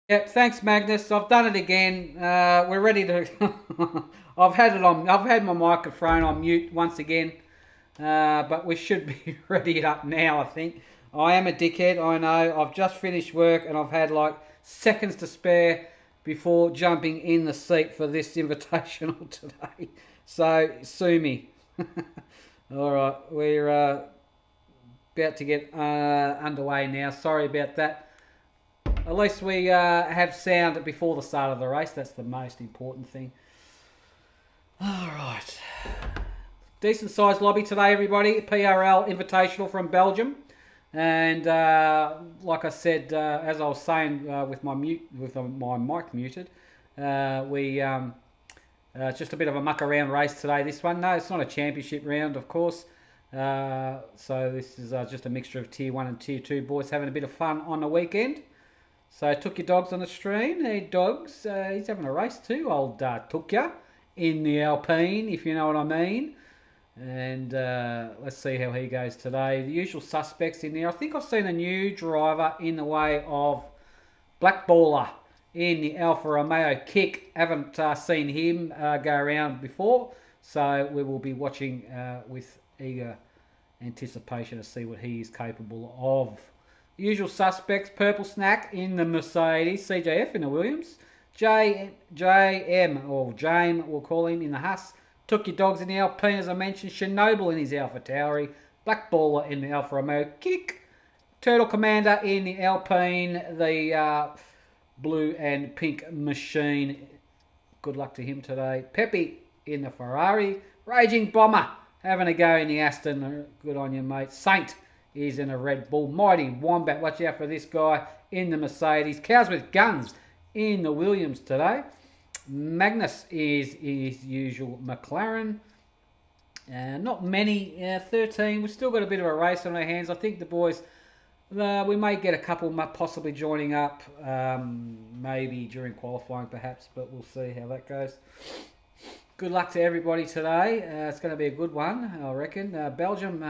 Yep, thanks, Magnus. I've done it again. We're ready to. I've had it on. I've had my microphone on mute once again, but we should be ready up now. I think. I am a dickhead. I know. I've just finished work and I've had like seconds to spare before jumping in the seat for this invitational today. So sue me. All right, we're about to get underway now. Sorry about that. At least we have sound before the start of the race. That's the most important thing. All right. Decent sized lobby today, everybody. PRL Invitational from Belgium. And like I said, as I was saying with my mic muted, we just a bit of a muck around race today. This one, no, it's not a championship round, of course. So this is just a mixture of Tier 1 and Tier 2 boys having a bit of fun on the weekend. So took your dogs on the stream. Hey dogs, he's having a race too, old Tukya, in the Alpine, if you know what I mean. And let's see how he goes today. The usual suspects in there. I think I've seen a new driver in the way of Blackballer in the Alfa Romeo Kick. Haven't seen him go around before, so we will be watching with eager anticipation to see what he is capable of. Usual suspects: Purple Snack in the Mercedes, CJF in the Williams, JM or James we'll call him in the Haas. Took your dogs in the Alpine, as I mentioned. Chernobyl in his Alpha Tauri, Blackballer in the Alfa Romeo Kick, Turtle Commander in the Alpine, the blue and pink machine. Good luck to him today. Pepe in the Ferrari, Raging Bomber having a go in the Aston. Good on you, mate. Saint is in a Red Bull. Mighty Wombat, watch out for this guy in the Mercedes. Cows with Guns in the Williams today. Magnus is his usual McLaren. Not many, 13. We've still got a bit of a race on our hands. I think the boys, we may get a couple possibly joining up, maybe during qualifying perhaps, but we'll see how that goes. Good luck to everybody today. It's going to be a good one, I reckon. Belgium,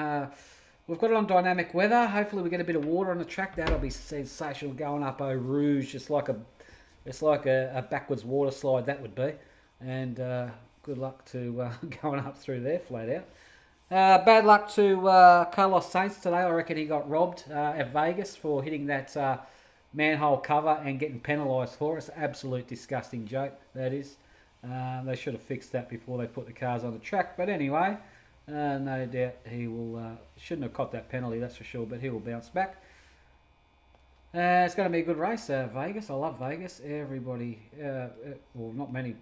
we've got it on dynamic weather. Hopefully we get a bit of water on the track. That'll be sensational going up Eau Rouge. It's like a backwards water slide, that would be. And good luck to going up through there flat out. Bad luck to Carlos Sainz today. I reckon he got robbed at Vegas for hitting that manhole cover and getting penalised for it. It's an absolute disgusting joke, that is. They should have fixed that before they put the cars on the track. But anyway, no doubt he will. Shouldn't have caught that penalty, that's for sure. But he will bounce back. It's going to be a good race, Vegas. I love Vegas. Everybody, well, not many,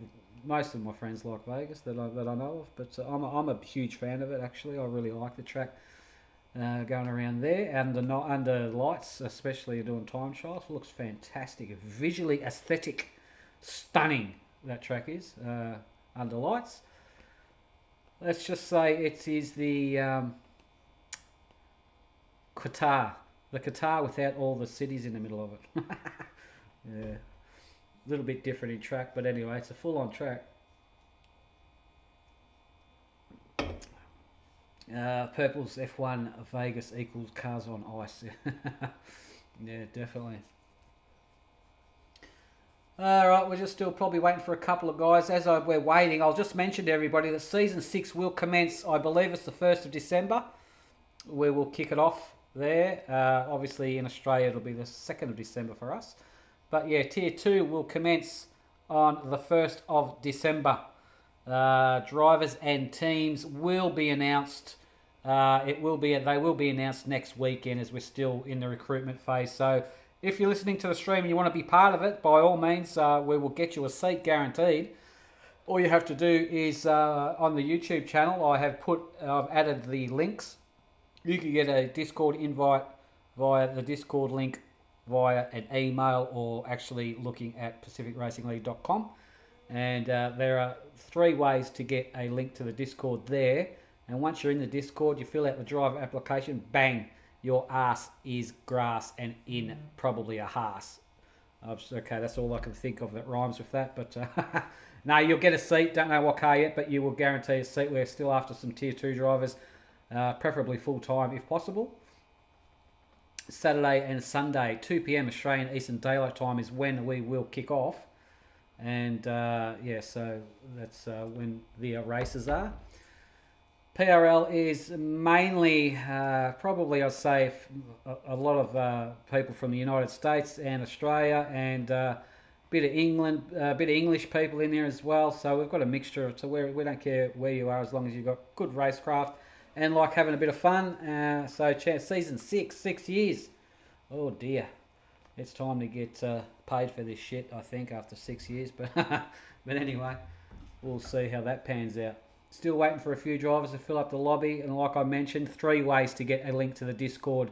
most of my friends like Vegas that I know of, but I'm a huge fan of it. Actually, I really like the track going around there, and under lights, especially doing time trials, looks fantastic. Visually aesthetic, stunning. That track is under lights. Let's just say it is the Qatar. The Qatar without all the cities in the middle of it. Yeah, a little bit different in track, but anyway, it's a full-on track. Purple's F1 Vegas equals cars on ice. Yeah, definitely. All right, we're just still probably waiting for a couple of guys. We're waiting, I'll just mention to everybody that Season 6 will commence, I believe it's the 1st of December. We will kick it off there. Obviously, in Australia, it'll be the 2nd of December for us. But yeah, Tier 2 will commence on the 1st of December. Drivers and teams will be announced. They will be announced next weekend as we're still in the recruitment phase. So if you're listening to the stream and you want to be part of it, by all means, we will get you a seat guaranteed. All you have to do is on the YouTube channel, I've added the links. You can get a Discord invite via the Discord link via an email or actually looking at pacificracingleague.com. And there are 3 ways to get a link to the Discord there. And once you're in the Discord, you fill out the driver application, bang, your ass is grass and in probably a Haas. Okay, that's all I can think of that rhymes with that. But no, you'll get a seat. Don't know what car yet, but you will guarantee a seat. We're still after some Tier 2 drivers, preferably full-time if possible. Saturday and Sunday, 2 p.m. Australian Eastern Daylight Time is when we will kick off. And yeah, so that's when the races are. PRL is mainly, probably I'd say, a lot of people from the United States and Australia, and bit of England, a bit of English people in there as well. So we've got a mixture. So we don't care where you are as long as you've got good racecraft and like having a bit of fun. So season 6 years. Oh dear, it's time to get paid for this shit. I think after 6 years, but but anyway, we'll see how that pans out. Still waiting for a few drivers to fill up the lobby, and like I mentioned, 3 ways to get a link to the Discord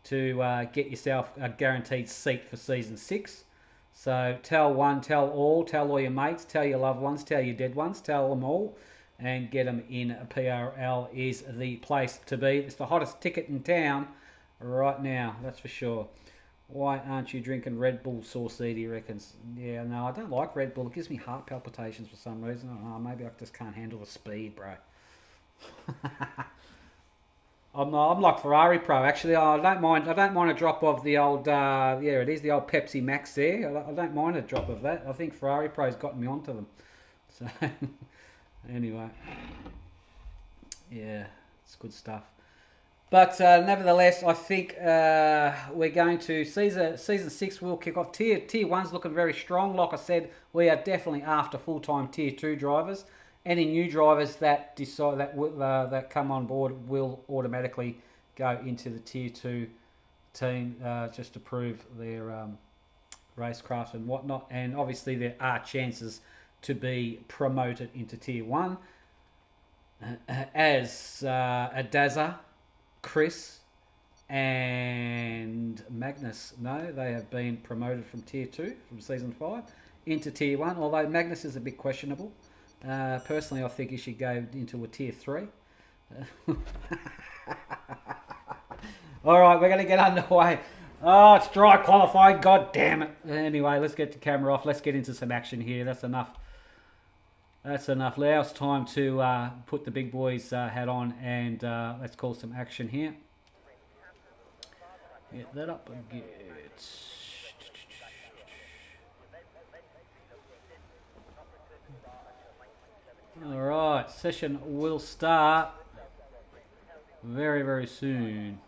to get yourself a guaranteed seat for season 6. So tell one, tell all your mates, tell your loved ones, tell your dead ones, tell them all, and get them in. PRL is the place to be. It's the hottest ticket in town right now, that's for sure. Why aren't you drinking Red Bull, Saucy, he reckons? Yeah, no, I don't like Red Bull. It gives me heart palpitations for some reason. I don't know, maybe I just can't handle the speed, bro. I'm like Ferrari Pro. Actually, I don't mind. I don't mind a drop of the old. Yeah, it is the old Pepsi Max there. I don't mind a drop of that. I think Ferrari Pro's gotten me onto them. So anyway, yeah, it's good stuff. But nevertheless, I think we're going to season 6 will kick off. Tier 1's looking very strong. Like I said, we are definitely after full-time Tier 2 drivers. Any new drivers that decide that come on board will automatically go into the Tier 2 team just to prove their racecraft and whatnot. And obviously there are chances to be promoted into Tier 1 as Adaza, Chris and Magnus. No, they have been promoted from Tier 2 from Season 5 into Tier 1, although Magnus is a bit questionable. Personally, I think he should go into a Tier 3. Alright, we're going to get underway. Oh, it's dry qualifying, god damn it. Anyway, let's get the camera off. Let's get into some action here. That's enough. That's enough. Now it's time to put the big boys hat on and let's call some action here. Get that up and get... Alright, session will start very, very soon.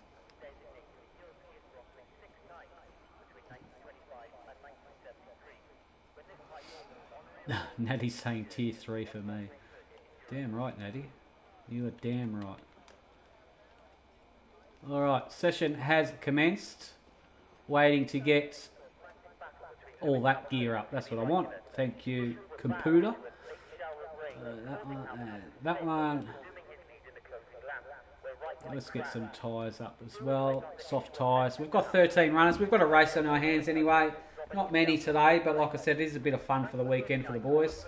Natty's saying Tier 3 for me. Damn right, Natty. You are damn right. Alright, session has commenced. Waiting to get all that gear up. That's what I want. Thank you, computer. That one. Let's get some tyres up as well. Soft tyres. We've got 13 runners. We've got a race on our hands anyway. Not many today, but like I said, it is a bit of fun for the weekend for the boys.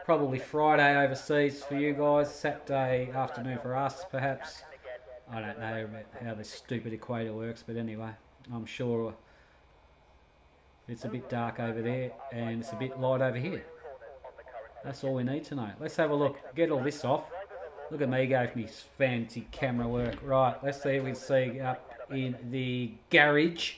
Probably Friday overseas for you guys. Saturday afternoon for us, perhaps. I don't know how this stupid equator works, but anyway, I'm sure it's a bit dark over there and it's a bit light over here. That's all we need to know. Let's have a look. Get all this off. Look at me go for me fancy camera work. Right, let's see if we can see up in the garage.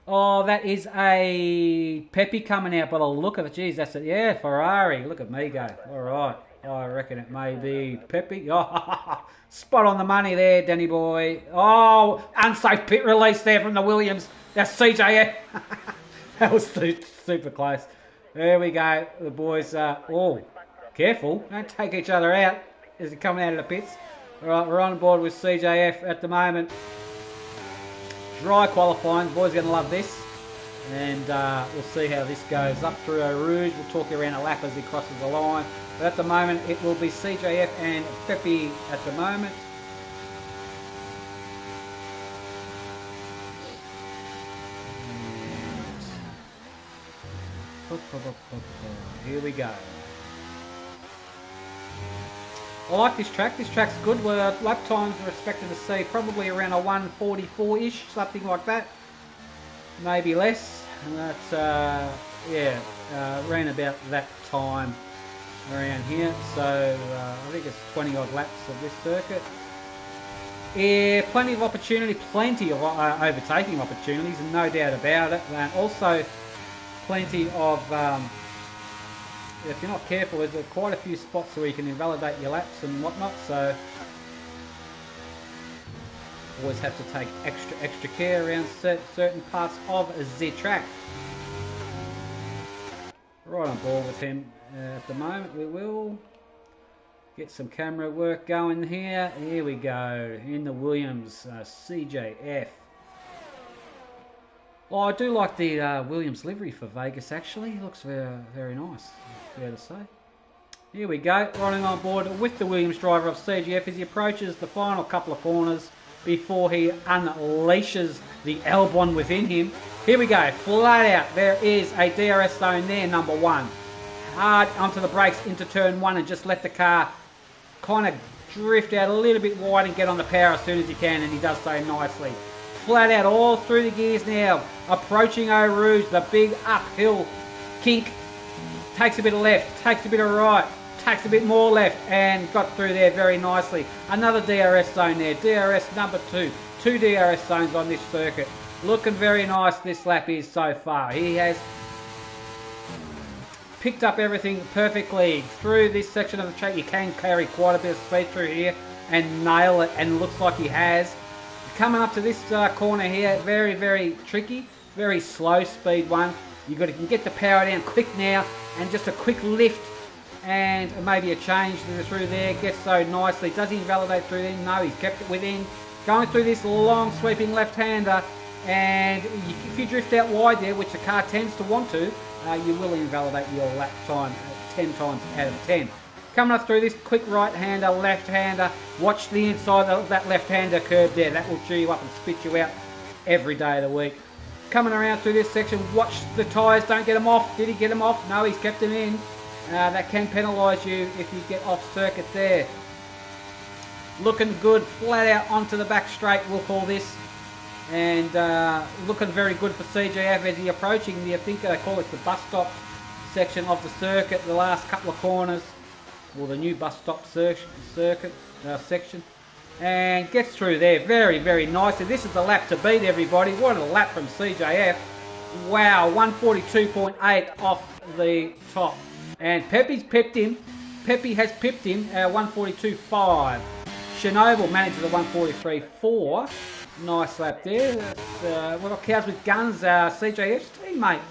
Oh, that is a Pepe coming out by the look of it. Jeez, that's it. Yeah, Ferrari. Look at me go. All right. I reckon it may be Pepe. Oh, spot on the money there, Danny boy. Oh, unsafe pit release there from the Williams. That's CJF. That was super close. There we go. The boys, oh, careful. Don't take each other out as they're coming out of the pits. All right, we're on board with CJF at the moment. Dry qualifying. The boys are going to love this. And we'll see how this goes. Up through Eau Rouge. We'll talk you around a lap as he crosses the line. But at the moment, it will be CJF and Pepe at the moment. Here we go. I like this track. This track's good. Lap times are expected to see probably around a 1:44-ish, something like that. Maybe less. And that's, yeah, around about that time around here. So I think it's 20 odd laps of this circuit. Yeah, plenty of opportunity, plenty of overtaking opportunities, no doubt about it. And also plenty of, if you're not careful, there's quite a few spots where you can invalidate your laps and whatnot. So always have to take extra care around certain parts of the track. Right on board with him at the moment. We will get some camera work going here. Here we go, in the Williams CJF. Oh, I do like the Williams livery for Vegas, actually. It looks very, very nice, fair to say. Here we go, running on board with the Williams driver of CJF as he approaches the final couple of corners before he unleashes the Albon within him. Here we go, flat out. There is a DRS zone there, number one. Hard onto the brakes into turn one and just let the car kind of drift out a little bit wide and get on the power as soon as he can, and he does so nicely. Flat out all through the gears now, approaching Eau Rouge, the big uphill kink. Takes a bit of left, takes a bit of right, takes a bit more left, and got through there very nicely. Another DRS zone there, DRS number two. Two DRS zones on this circuit. Looking very nice this lap is so far. He has picked up everything perfectly through this section of the track. You can carry quite a bit of speed through here and nail it, and looks like he has. Coming up to this corner here, very, very tricky, very slow speed one. You've got to get the power down quick now, and just a quick lift and maybe a change through there. Gets so nicely. Does he invalidate through there? No, he's kept it within. Going through this long sweeping left-hander, and if you drift out wide there, which the car tends to want to, you will invalidate your lap time 10 times out of 10. Coming up through this quick right-hander, left-hander. Watch the inside of that left-hander curve there. That will chew you up and spit you out every day of the week. Coming around through this section, watch the tyres, don't get them off. Did he get them off? No, he's kept them in. That can penalise you if you get off circuit there. Looking good, flat out onto the back straight, we'll call this. And looking very good for CJF as he's approaching the, I think they call it the bus stop section of the circuit, the last couple of corners, or the new bus stop section. And gets through there very, very nicely. This is the lap to beat, everybody. What a lap from CJF. Wow, 142.8 off the top. And Pepe's pipped him. Pepe has pipped him, 142.5. Chernobyl manages a 143.4. Nice lap there. We've got Cows with Guns, CJF's teammate.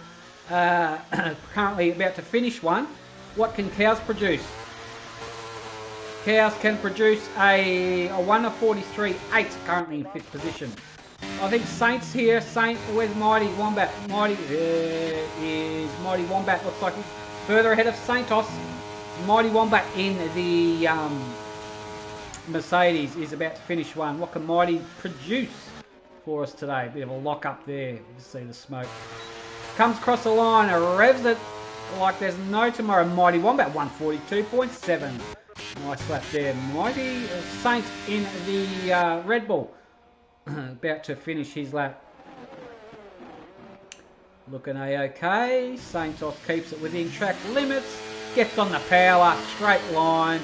Currently about to finish one. What can Cows produce? Cows can produce a 1:43.8 currently in 5th position. I think Saint's here. Saint, where's Mighty Wombat? Mighty is Mighty Wombat. Looks like he's further ahead of Santos. Mighty Wombat in the Mercedes is about to finish one. What can Mighty produce for us today? Bit of a lock up there. You see the smoke. Comes across the line, revs it like there's no tomorrow. Mighty Wombat 142.7. Nice lap there. Mighty Saint in the Red Bull. About to finish his lap. Looking a-okay. Santos keeps it within track limits. Gets on the power. Straight line.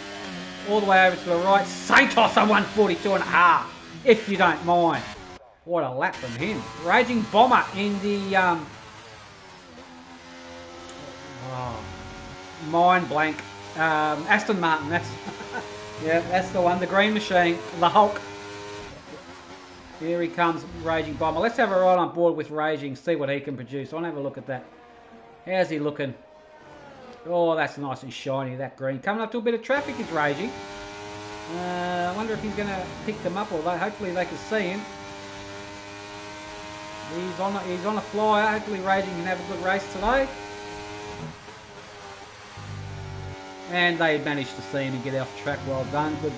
All the way over to the right. Santos a 142.5. If you don't mind. What a lap from him. Raging Bomber in the... mind blank. Aston Martin, that's yeah, that's the one, the green machine, the Hulk. Here he comes, Raging Bomber. Let's have a ride on board with Raging, see what he can produce. I'll have a look at that. How's he looking? Oh, that's nice and shiny, that green. Coming up to a bit of traffic is Raging. I wonder if he's going to pick them up, although hopefully they can see him. He's on a flyer. Hopefully Raging can have a good race today. And they managed to see him and get off track. Well done. Good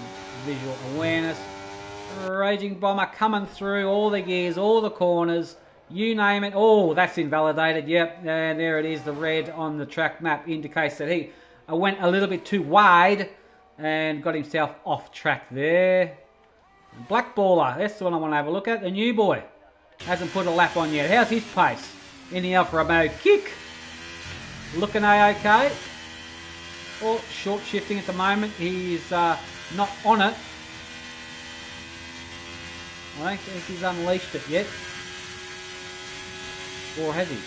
visual awareness. Raging Bomber coming through all the gears, all the corners. You name it. Oh, that's invalidated. Yep. And there it is. The red on the track map indicates that he went a little bit too wide and got himself off track there. Blackballer. That's the one I want to have a look at. The new boy. Hasn't put a lap on yet. How's his pace? In the Alfa Romeo kick. Looking a-okay. Oh, short shifting at the moment. He's not on it. I don't think he's unleashed it yet. Or has he?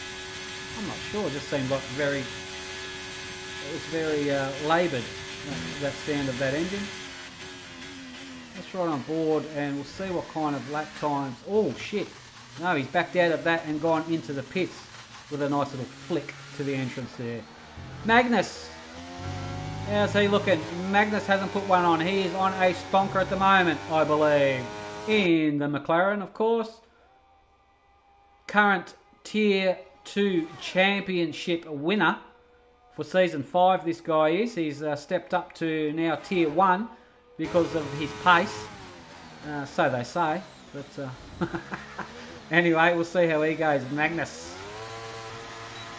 I'm not sure. It just seemed like it was very laboured, that sound of that engine. Let's ride on board and we'll see what kind of lap times. Oh shit! No, he's backed out of that and gone into the pits with a nice little flick to the entrance there. Magnus, how's he looking? Magnus hasn't put one on. He is on a sponker at the moment, I believe, in the McLaren, of course. Current Tier 2 Championship winner for Season 5, this guy is. He's stepped up to now Tier 1 because of his pace. So they say. But anyway, we'll see how he goes. Magnus.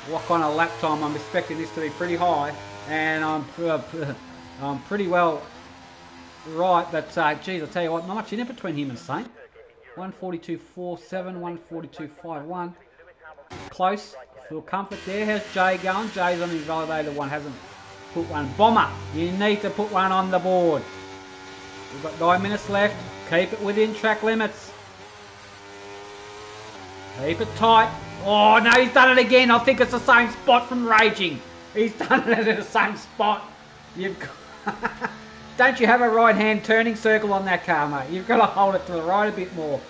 What kind of lap time? I'm expecting this to be pretty high. And I'm pretty well right. But geez, I'll tell you what, not much in it between him and Saint. 142.47, 142.51. Close. Feel comfort there. How's Jay going? Jay's on his validated one. Hasn't put one. Bomber, you need to put one on the board. We've got 9 minutes left. Keep it within track limits. Keep it tight. Oh no, he's done it again. I think it's the same spot from Raging. He's done it at the same spot. You've got don't you have a right hand turning circle on that car, mate? You've got to hold it to the right a bit more.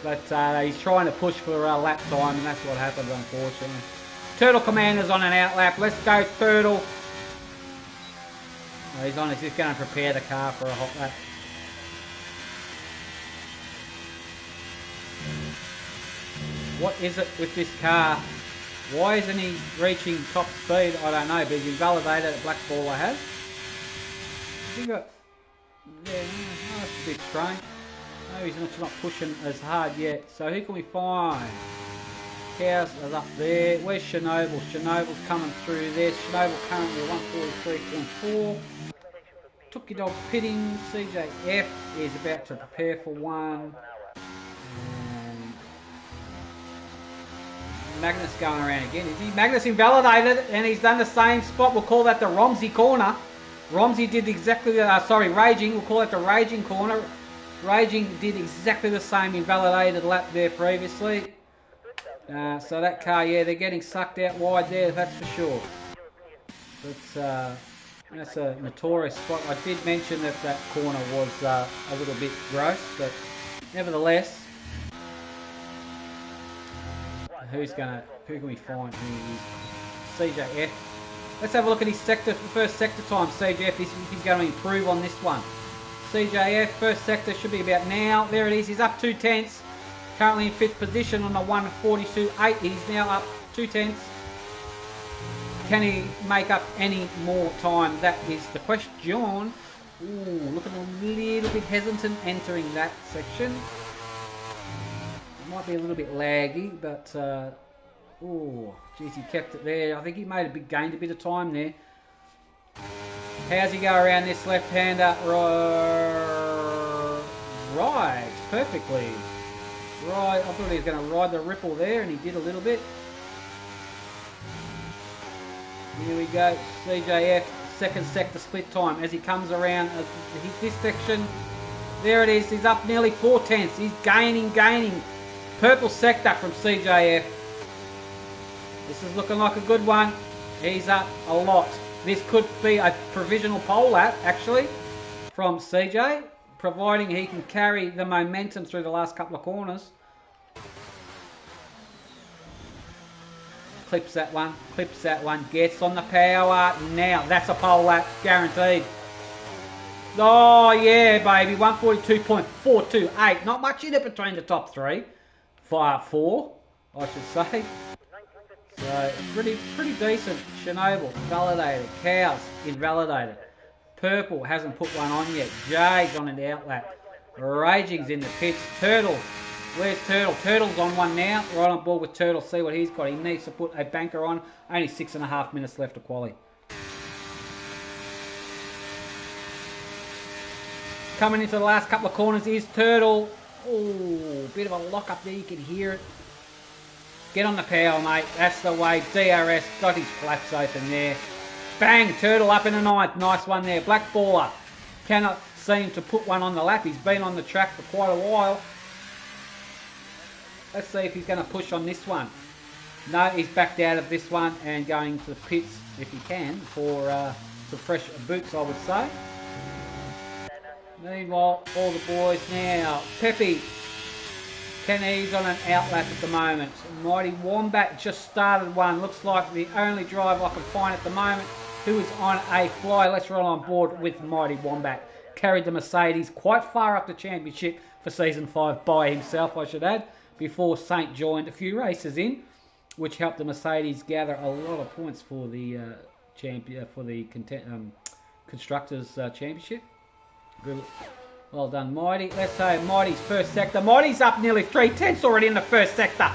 But he's trying to push for a lap time, and that's what happened, unfortunately. Turtle Commander's on an out lap. Let's go, Turtle. Oh, he's just going to prepare the car for a hot lap. What is it with this car? Why isn't he reaching top speed? I don't know, but he's invalidated at Black Ball, I have. Yeah, that's a bit strange. No, he's not pushing as hard yet. So who can we find? Cows is up there. Where's Chernobyl? Chernobyl's coming through there. Chernobyl currently 143.4. Took your dog pitting. CJF is about to prepare for one. Magnus going around again, is he? Magnus invalidated and he's done the same spot. We'll call that the Romsey corner. Romsey did exactly Raging. We'll call it the Raging corner. Raging did exactly the same invalidated lap there previously. So that car, yeah, they're getting sucked out wide there, that's for sure. But that's a notorious spot. I did mention that that corner was a little bit gross, but nevertheless. Who can we find? CJF. Let's have a look at his first sector time. CJF, he's going to improve on this one. CJF, first sector should be about now. There it is, he's up 2 tenths. Currently in 5th position on the 142.8. He's now up 2 tenths. Can he make up any more time? That is the question. Ooh, looking a little bit hesitant entering that section. Might be a little bit laggy, but oh, geez, he kept it there. I think he gained a bit of time there. How's he go around this left-hander? Right, perfectly. Right, I thought he was going to ride the ripple there, and he did a little bit. Here we go, CJF, second sector split time as he comes around this section. There it is, he's up nearly 4 tenths. He's gaining. Purple sector from CJF. This is looking like a good one. He's up a lot. This could be a provisional pole lap, actually, from CJ, providing he can carry the momentum through the last couple of corners. Clips that one, gets on the power. Now, that's a pole lap, guaranteed. Oh, yeah, baby, 142.428. Not much in it between the top three. 4, I should say. So pretty decent. Chernobyl invalidated. Cows invalidated. Purple hasn't put one on yet. Jay's on an out lap. Raging's in the pits. Turtle. Where's Turtle? Turtle's on one now. Right on board with Turtle. See what he's got. He needs to put a banker on. Only 6.5 minutes left to quali. Coming into the last couple of corners is Turtle. Oh, bit of a lock up there, you can hear it. Get on the power, mate. That's the way. DRS got his flaps open there. Bang, Turtle up in the 9th. Nice one there. Black Baller cannot seem to put one on the lap. He's been on the track for quite a while. Let's see if he's going to push on this one. No, he's backed out of this one and going to the pits if he can for some fresh boots, I would say. Meanwhile, all the boys now. Pepe, Kenny's on an outlap at the moment. Mighty Wombat just started one. Looks like the only driver I can find at the moment who is on a fly. Let's roll on board with Mighty Wombat. Carried the Mercedes quite far up the championship for Season 5 by himself, I should add, before Saint joined a few races in, which helped the Mercedes gather a lot of points for the Constructors' Championship. Good. Well done, Mighty. Let's say Mighty's first sector. Mighty's up nearly 3/10 already in the first sector.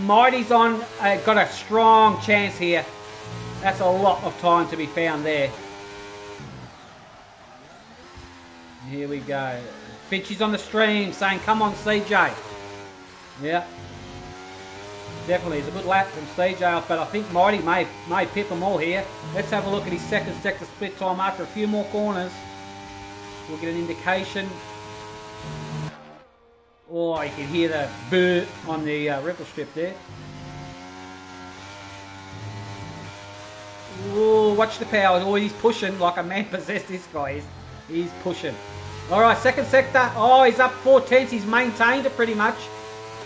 Mighty's on, got a strong chance here. That's a lot of time to be found there. Here we go. Finchie's on the stream saying, come on, CJ. Yeah. Definitely, it's a good lap from CJ, but I think Mighty may pip them all here. Let's have a look at his second sector split time after a few more corners. We'll get an indication. Oh, you can hear the boo on the ripple strip there. Oh, watch the power. Oh, he's pushing like a man possessed, this guy is. He's pushing. Alright, second sector. Oh, he's up 4/10. He's maintained it pretty much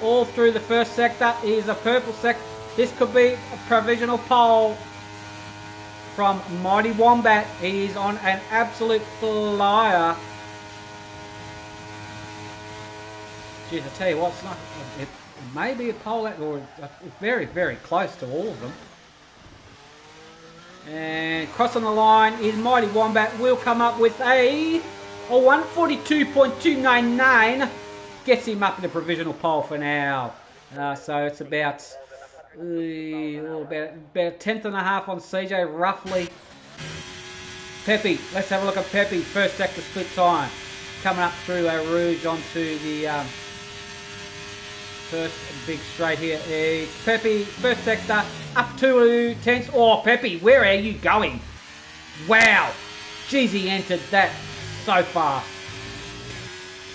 all through the first sector. He's a purple sector. This could be a provisional pole from Mighty Wombat. He is on an absolute flyer. Jeez, I tell you what, it's not, it may be a pole, or it's very, very close to all of them. And crossing the line is Mighty Wombat. Will come up with a 142.299. Gets him up in the provisional pole for now. So it's about a tenth and a half on CJ, roughly. Pepe, let's have a look at Pepe. First sector split time. Coming up through Rouge onto the first big straight here. Pepe, first sector, up 2/10. Oh, Pepe, where are you going? Wow. Jeez, he entered that so fast.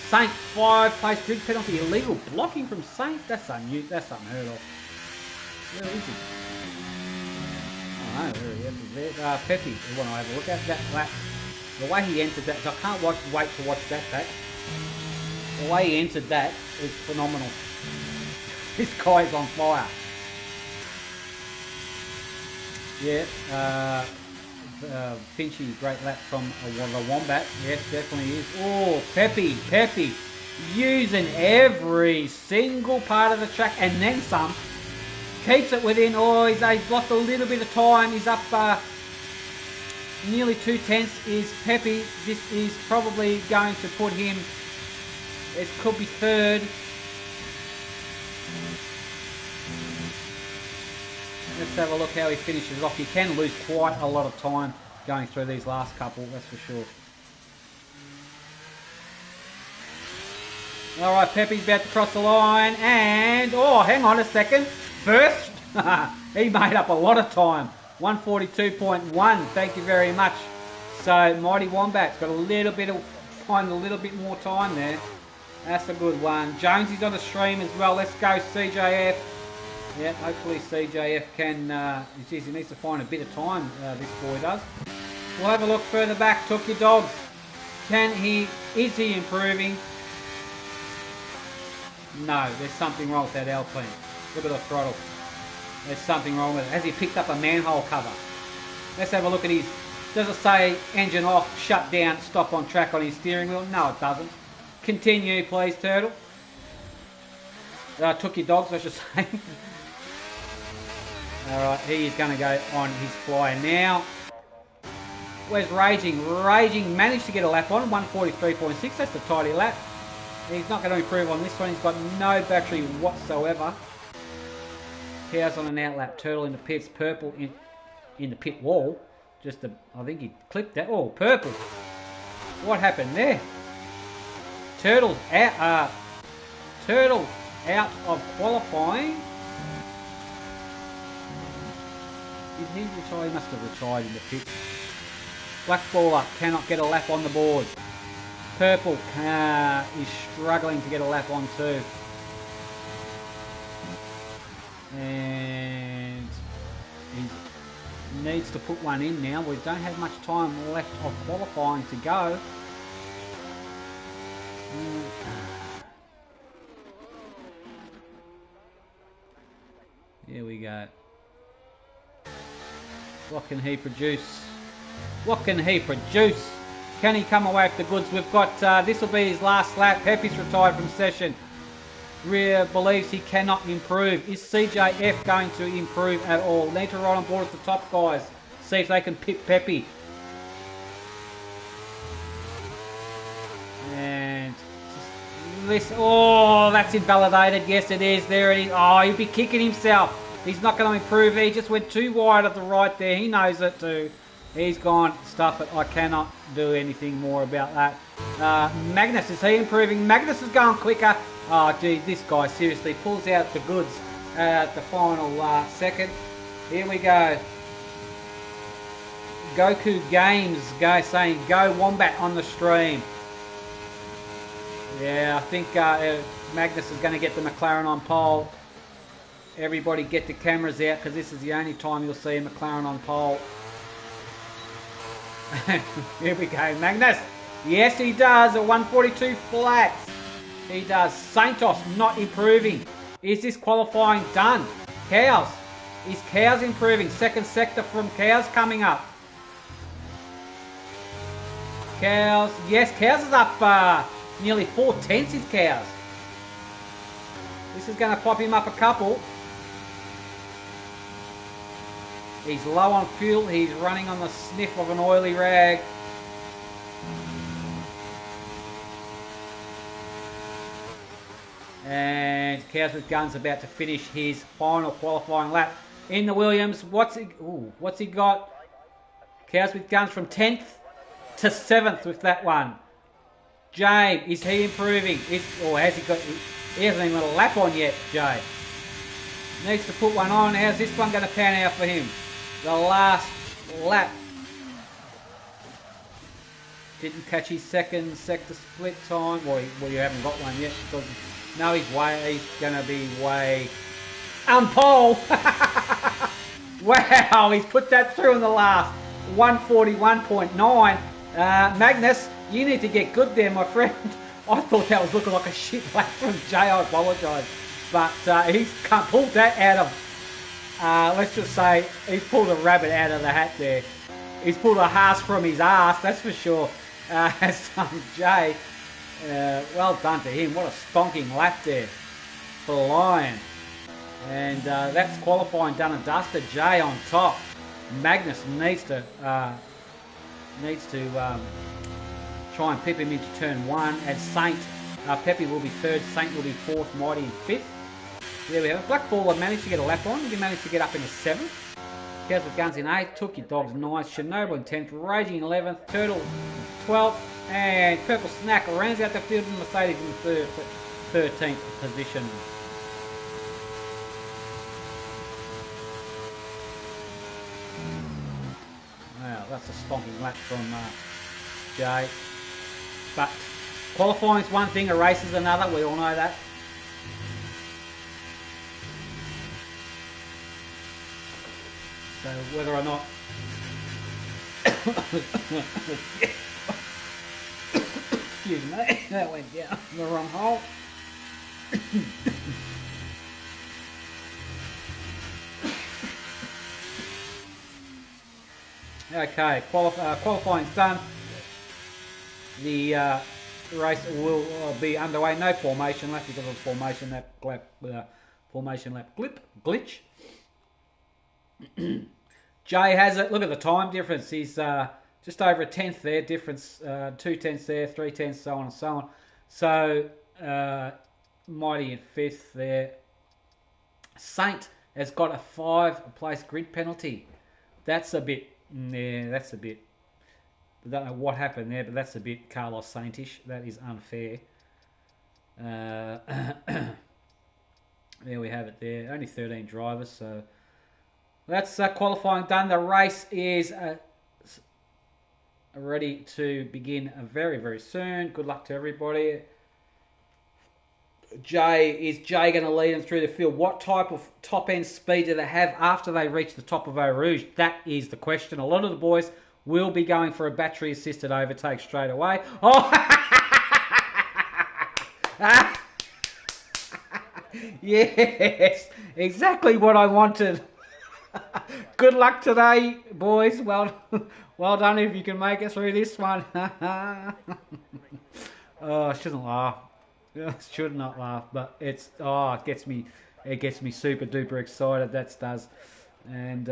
Saint 5 place grid penalty. Illegal blocking from Saint. That's unheard of. Where is he? Oh no, where he is there. Pepe, the one I have a look at that lap. The way he entered that, I can't wait to watch that back. The way he entered that is phenomenal. This guy's on fire. Yeah, Finchy, great lap from the Wombat. Yes, definitely is. Oh, Pepe, using every single part of the track and then some. Keeps it within. Oh, he's lost a little bit of time. He's up nearly 2/10 is Pepe. This is probably going to put him, it could be third. Let's have a look how he finishes off. He can lose quite a lot of time going through these last couple, that's for sure. Alright, Pepe's about to cross the line and, oh, hang on a second. First, he made up a lot of time. 142.1, thank you very much. So, Mighty Wombat's got a little bit more time there. That's a good one. Jonesy's on the stream as well. Let's go, CJF. Yeah, hopefully CJF can, geez, he needs to find a bit of time, this boy does. We'll have a look further back. Took your dogs. Is he improving? No, there's something wrong with that Alpine. Look at the throttle. There's something wrong with it. Has he picked up a manhole cover? Let's have a look at his, does it say engine off, shut down, stop on track on his steering wheel? No, it doesn't. Continue, please, Turtle. Took your dogs, I should say. Alright, he is going to go on his flyer now. Where's Raging? Raging managed to get a lap on, 143.6, that's a tidy lap. He's not going to improve on this one, he's got no battery whatsoever. Cows on an outlap, Turtle in the pits, Purple in the pit wall. I think he clipped that. Oh, Purple. What happened there? Turtle out of qualifying. Did he retire? He must have retired in the pits. Blackballer cannot get a lap on the board. Purple is struggling to get a lap on too. needs to put one in now. We don't have much time left of qualifying to go. Here we go. What can he produce? What can he produce? Can he come away with the goods? We've got, this will be his last lap. Pepe's retired from session. Rear believes he cannot improve. Is CJF going to improve at all? Need to ride on board with the top guys. See if they can pit Pepe. And this, oh, that's invalidated. Yes, it is. There it is. Oh, he'll be kicking himself. He's not going to improve. He just went too wide at the right there. He knows it too. He's gone, stuff it. I cannot do anything more about that. Magnus, is he improving? Magnus is going quicker. Oh, gee, this guy seriously pulls out the goods at the final second. Here we go. Goku Games saying go Wombat on the stream. Yeah, I think Magnus is going to get the McLaren on pole. Everybody get the cameras out because this is the only time you'll see a McLaren on pole. Here we go, Magnus. Yes, he does. A 142 flats. He does. Santos not improving. Is this qualifying done? Cows. Is Cows improving? Second sector from Cows coming up. Cows. Yes, Cows is up nearly 4/10 is Cows. This is going to pop him up a couple. He's low on fuel. He's running on the sniff of an oily rag. And Cows with Guns about to finish his final qualifying lap in the Williams. What's he got? Cows with Guns from 10th to 7th with that one. Jay, is he improving? Has he got? He hasn't even got a lap on yet. Jay needs to put one on. How's this one going to pan out for him? The last lap. Didn't catch his second sector split time. Well, you haven't got one yet. No, he's going to be way on pole. Wow, he's put that through in the last 141.9. Magnus, you need to get good there, my friend. I thought that was looking like a shit lap from Jay. I apologise. But he's pulled that out of, let's just say, he's pulled a rabbit out of the hat there. He's pulled a horse from his ass, that's for sure. Jay, well done to him. What a stonking lap there for the Lion. And that's qualifying done and dusted. Jay on top. Magnus needs to try and pip him into turn 1. And Saint, Pepe will be 3rd, Saint will be 4th, Mighty in 5th. There we have it. Black Baller managed to get a lap on. He managed to get up into 7th. Cows with Guns in 8th. Took Your Dogs 9th. Chernobyl in 10th. Raging in 11th. Turtle 12th. And Purple Snack rounds out the field and Mercedes in the 13th position. Wow, that's a stonking lap from Jay. But qualifying is one thing, a race is another. We all know that. So whether or not excuse me, that went down the wrong hole. Okay, qualifying's done. The race will be underway. No formation lap because of formation lap glitch. Jay has it. Look at the time difference. He's just over a 10th there. Difference 2 tenths there, 3 tenths, so on and so on. So Mighty in 5th there. Saint has got a 5-place grid penalty. That's a bit. Yeah, that's a bit. I don't know what happened there, but that's a bit Carlos Saintish. That is unfair. There we have it there. Only 13 drivers, so that's qualifying done. The race is ready to begin very, very soon. Good luck to everybody. Is Jay going to lead them through the field? What type of top end speed do they have after they reach the top of Eau Rouge? That is the question. A lot of the boys will be going for a battery assisted overtake straight away. Oh, yes, exactly what I wanted. Good luck today, boys. Well done if you can make it through this one. Oh, I shouldn't laugh. I should not laugh, but it gets me super duper excited. That does. And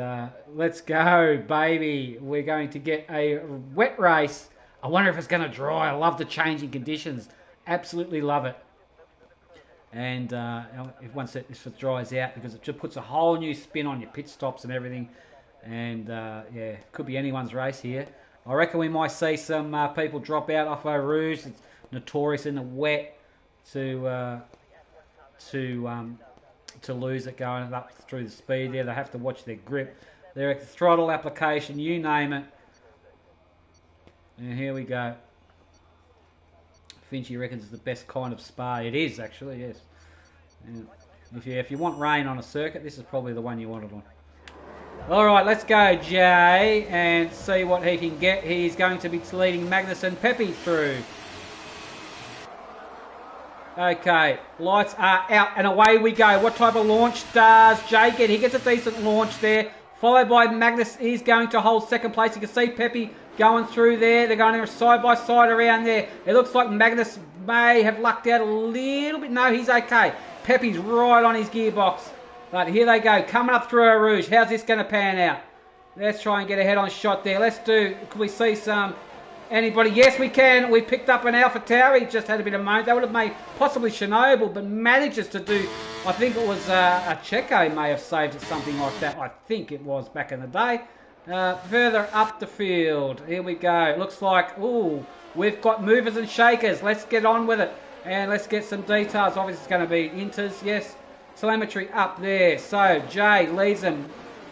let's go, baby. We're going to get a wet race. I wonder if it's going to dry. I love the changing conditions. Absolutely love it. And once it dries out, because it just puts a whole new spin on your pit stops and everything. And yeah, could be anyone's race here. I reckon we might see some people drop out off Eau Rouge. It's notorious in the wet to lose it going up through the speed there. They have to watch their grip, their throttle application, you name it. And here we go. Finchy reckons it's the best kind of spa. It is actually, yes. And if you want rain on a circuit, this is probably the one you want it on. All right, let's go, Jay, and see what he can get. He's going to be leading Magnus and Pepe through. Okay, lights are out and away we go. What type of launch does Jay get? He gets a decent launch there, followed by Magnus. He's going to hold second place. You can see Pepe going through there. They're going side by side around there. It looks like Magnus may have lucked out a little bit. No, he's okay. Pepe's right on his gearbox. But here they go, coming up through Eau Rouge. How's this going to pan out? Let's try and get a head-on shot there. Could we see some... Anybody? Yes, we can. We picked up an Alpha Tauri. He just had a bit of moment. That would have made possibly Chernobyl, but manages to do... I think it was a Checo may have saved it, something like that. I think it was back in the day. Further up the field. Here we go. Looks like, ooh, we've got movers and shakers. Let's get on with it. And let's get some details. Obviously, it's going to be inters. Yes. Telemetry up there. So, Jay leads them.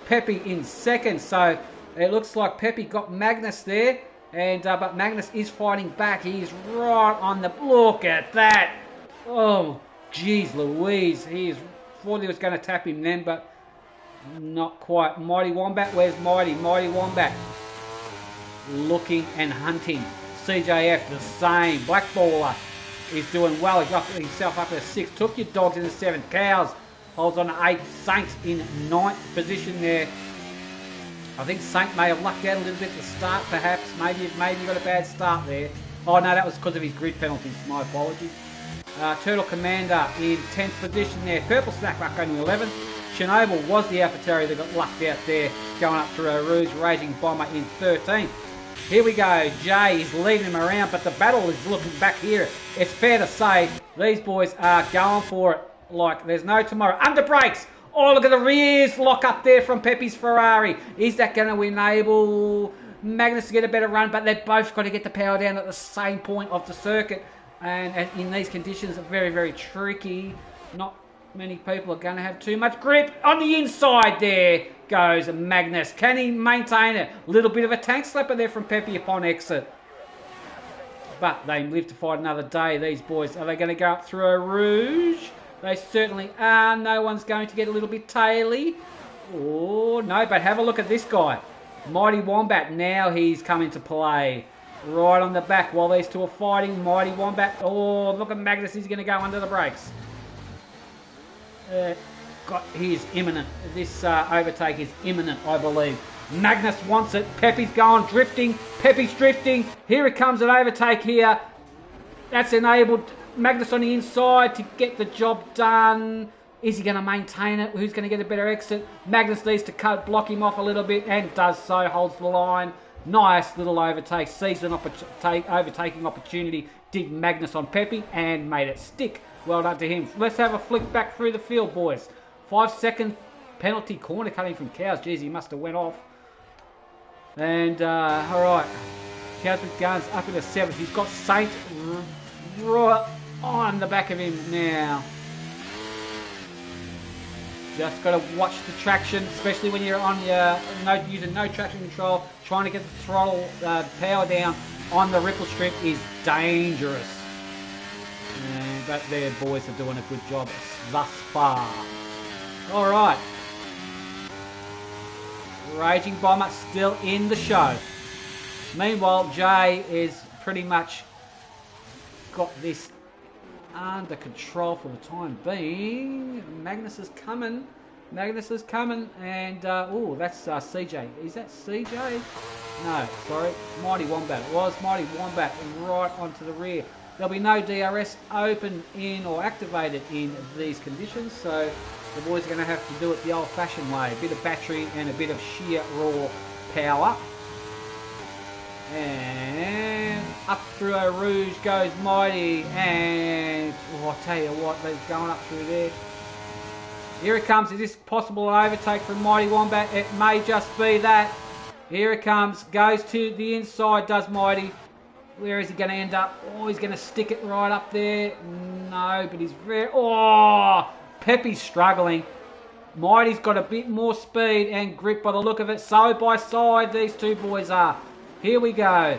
Pepe in second. So, it looks like Pepe got Magnus there. And but Magnus is fighting back. He's right on the... Look at that. Oh, geez Louise. Thought he was going to tap him then, but not quite. Mighty Wombat. Where's Mighty? Mighty Wombat. Looking and hunting. CJF the same. Blackballer is doing well. He got himself up to 6. Took your dogs into 7. Cows holds on to 8. Saints in 9th position there. I think Saint may have lucked out a little bit at the start, perhaps. Maybe got a bad start there. Oh, no, that was because of his grid penalties. My apologies. Turtle Commander in 10th position there. Purple Snackback only 11th. Chernobyl was the AlphaTauri that got lucked out there, going up through Eau Rouge. Raging Bomber in 13th. Here we go. Jay is leading him around, but the battle is looking back here. It's fair to say these boys are going for it like there's no tomorrow. Under brakes. Oh, look at the rears lock up there from Pepe's Ferrari. Is that going to enable Magnus to get a better run? But they've both got to get the power down at the same point of the circuit. And in these conditions, it's very, very tricky. Not many people are going to have too much grip. On the inside there goes Magnus. Can he maintain it? A little bit of a tank slapper there from Pepe upon exit. But they live to fight another day, these boys. Are they going to go up through Eau Rouge? They certainly are. No one's going to get a little bit taily. Oh, no, but have a look at this guy. Mighty Wombat, now he's come into play. Right on the back while these two are fighting. Mighty Wombat. Oh, look at Magnus. He's going to go under the brakes. He is imminent. This overtake is imminent, I believe. Magnus wants it. Pepe's going, drifting. Pepe's drifting. Here it comes, an overtake here. That's enabled Magnus on the inside to get the job done. Is he going to maintain it? Who's going to get a better exit? Magnus needs to block him off a little bit and does so. Holds the line. Nice little overtake. Sees an overtaking opportunity. Did Magnus on Pepe and made it stick. Well done to him. Let's have a flick back through the field, boys. 5-second penalty corner cutting from Cows. Jeez, he must have went off. And, alright. Cows with Guns up into 7th. He's got Saint right on the back of him now. Just got to watch the traction, especially when you're on your using no traction control. Trying to get the throttle power down on the ripple strip is dangerous. And but their boys are doing a good job thus far. All right. Raging Bomber still in the show. Meanwhile, Jay is pretty much got this under control for the time being. Magnus is coming. And oh, that's CJ. Is that CJ? No, sorry, Mighty Wombat. It was Mighty Wombat right onto the rear. There'll be no DRS open in or activated in these conditions, so the boys are going to have to do it the old-fashioned way. A bit of battery and a bit of sheer raw power. And up through Eau Rouge goes Mighty, and oh, I tell you what, they're going up through there. Here it comes. Is this possible an overtake from Mighty Wombat? It may just be that. Here it comes. Goes to the inside, does Mighty. Where is he going to end up? Oh, he's going to stick it right up there. No, but he's very... Oh, Pepe's struggling. Mighty's got a bit more speed and grip by the look of it. Side by side, these two boys are. Here we go.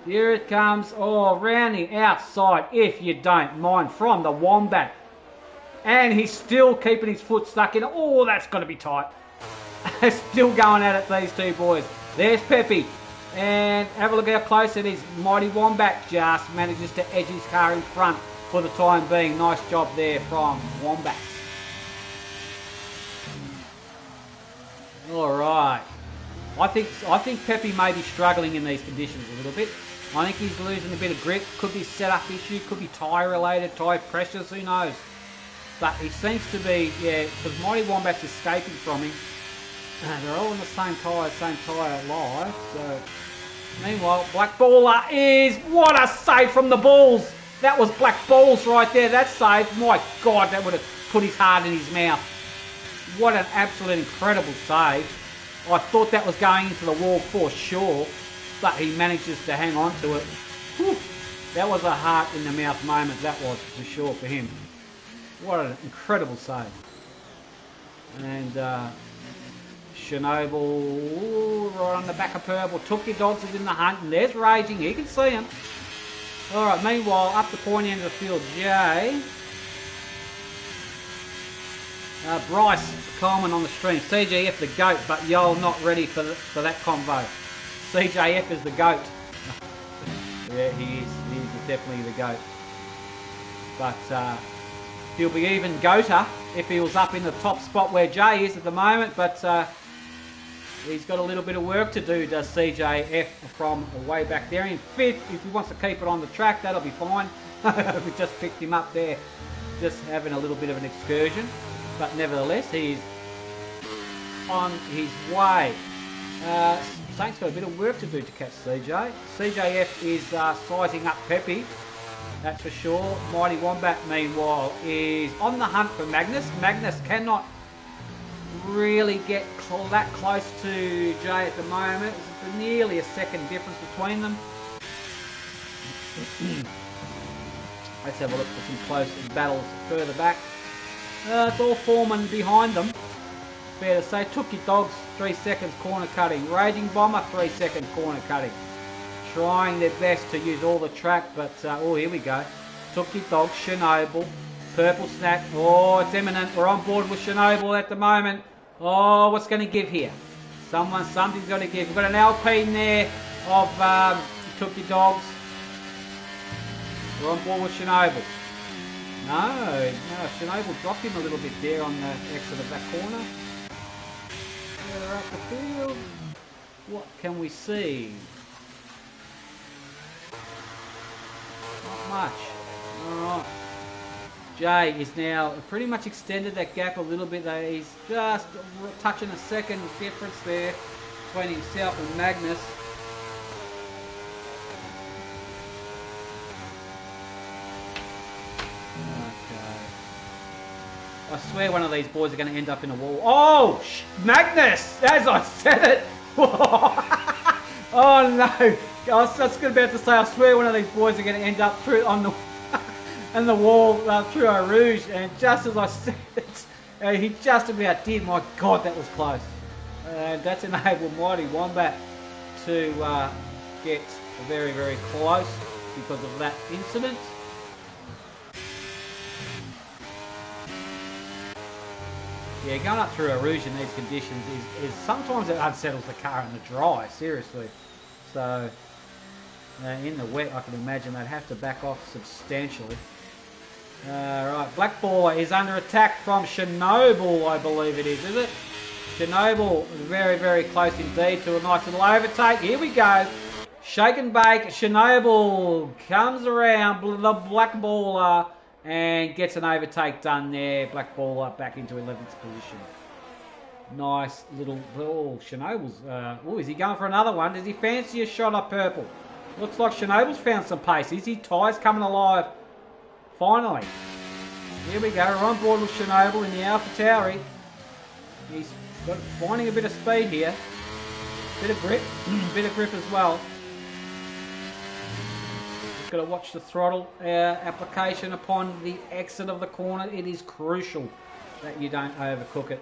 Here it comes. Oh, round the outside, if you don't mind, from the Wombat. And he's still keeping his foot stuck in it. Oh, that's got to be tight. Still going at it, these two boys. There's Pepe. And have a look how close it is. Mighty Wombat just manages to edge his car in front for the time being. Nice job there from Wombat. All right. I think Pepe may be struggling in these conditions a little bit. I think he's losing a bit of grip. Could be setup issue. Could be tyre related, tyre pressures. Who knows? But he seems to be, yeah, because Mighty Wombat's escaping from him. They're all in the same tyre live. So, meanwhile, Black Baller is, what a save from the Bulls. That was Black Balls right there. That save, my God, that would have put his heart in his mouth. What an absolute incredible save. I thought that was going into the wall for sure, but he manages to hang on to it. Whew. That was a heart in the mouth moment, that was for sure for him. What an incredible save. And Chernobyl right on the back of Purple. Took your dogs is in the hunt, and there's Raging. You can see him. Alright, meanwhile, up the pointy end of the field, Jay. Bryce Coleman on the stream. CJF the GOAT, but Yoel not ready for that convo. CJF is the GOAT. Yeah, he is. He is definitely the GOAT. But he'll be even GOATer if he was up in the top spot where Jay is at the moment. But he's got a little bit of work to do, does CJF, from way back there. In fifth, if he wants to keep it on the track, that'll be fine. We just picked him up there, just having a little bit of an excursion. But nevertheless, he's on his way. Saint's got a bit of work to do to catch CJ. CJF is sizing up Pepe, that's for sure. Mighty Wombat, meanwhile, is on the hunt for Magnus. Magnus cannot really get that close to Jay at the moment. It's nearly a second difference between them. Let's have a look for some close battles further back. It's all Foreman behind them. Fair to say. Took your dogs, 3 seconds corner cutting. Raging Bomber, 3 second corner cutting. Trying their best to use all the track, but oh, here we go. Took your dogs, Chernobyl. Purple Snack. Oh, it's imminent. We're on board with Chernobyl at the moment. Oh, what's going to give here? Something's got to give. We've got an Alpine there of Took your dogs. We're on board with Chernobyl. No, Chernobyl dropped him a little bit there on the exit of that corner. They're up the field. What can we see? Not much. Alright. Jay is now pretty much extended that gap a little bit though. He's just touching a second difference there between himself and Magnus. I swear one of these boys are going to end up in a wall. Oh, Magnus! As I said it! Oh no! I was just about to say, I swear one of these boys are going to end up through on the and the wall through Eau Rouge, and just as I said it, he just about did. My God, that was close. And that's enabled Mighty Wombat to get very, very close because of that incident. Yeah, going up through Rouge in these conditions is sometimes it unsettles the car in the dry, seriously. So, in the wet, I can imagine they'd have to back off substantially. Right, Black Baller is under attack from Chernobyl, I believe it is it? Chernobyl very, very close indeed to a nice little overtake. Here we go. Shake and bake. Chernobyl comes around the Black Baller and gets an overtake done there. Black Baller back into 11th position. Nice little... Oh, Chernobyl's... oh, is he going for another one? Does he fancy a shot of purple? Looks like Chernobyl's found some pace. Is he? Ty's coming alive. Finally. Here we go. We're on board with Chernobyl in the AlphaTauri. He's finding a bit of speed here. Bit of grip. Bit of grip as well. Just got to watch the throttle application upon the exit of the corner. It is crucial that you don't overcook it.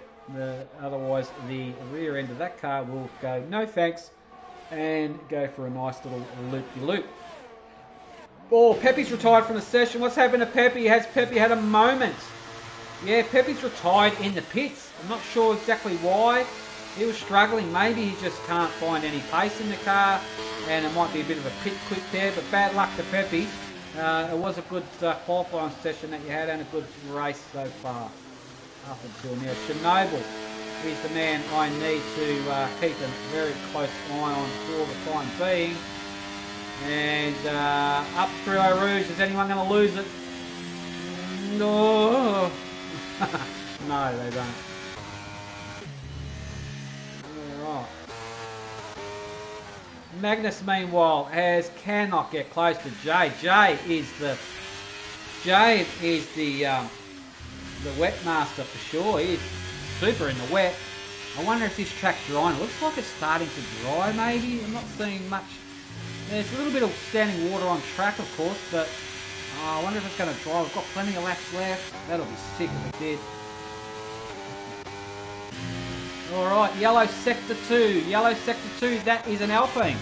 Otherwise, the rear end of that car will go no thanks and go for a nice little loop-de-loop. Oh, Pepe's retired from the session. What's happened to Pepe? Has Pepe had a moment? Yeah, Pepe's retired in the pits. I'm not sure exactly why. He was struggling. Maybe he just can't find any pace in the car, and it might be a bit of a pit quit there, but bad luck to Pepe. It was a good qualifying session that you had and a good race so far up until now. Chernobyl is the man I need to keep a very close eye on for the time being. And up through Eau Rouge, is anyone going to lose it? No. No, they don't. Alright. Magnus, meanwhile, cannot get close to Jay. Jay is the wet master for sure. He's super in the wet. I wonder if this track's drying. It looks like it's starting to dry, maybe. I'm not seeing much. There's a little bit of standing water on track, of course, but I wonder if it's going to dry. We've got plenty of laps left. That'll be sick if it did. Alright, yellow sector 2. Yellow sector 2, that is an Alpine.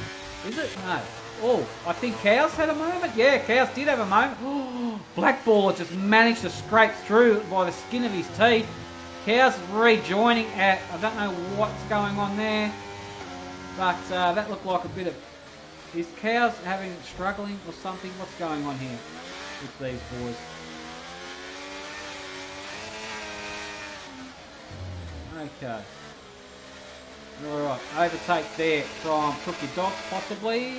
Is it? No. Oh, I think Cows had a moment. Yeah, Cows did have a moment. Oh, Black Baller just managed to scrape through by the skin of his teeth. Cows rejoining at, I don't know what's going on there, but that looked like a bit of... Is Cows struggling or something? What's going on here with these boys? Okay. Alright, overtake there from Cookie Dog, possibly.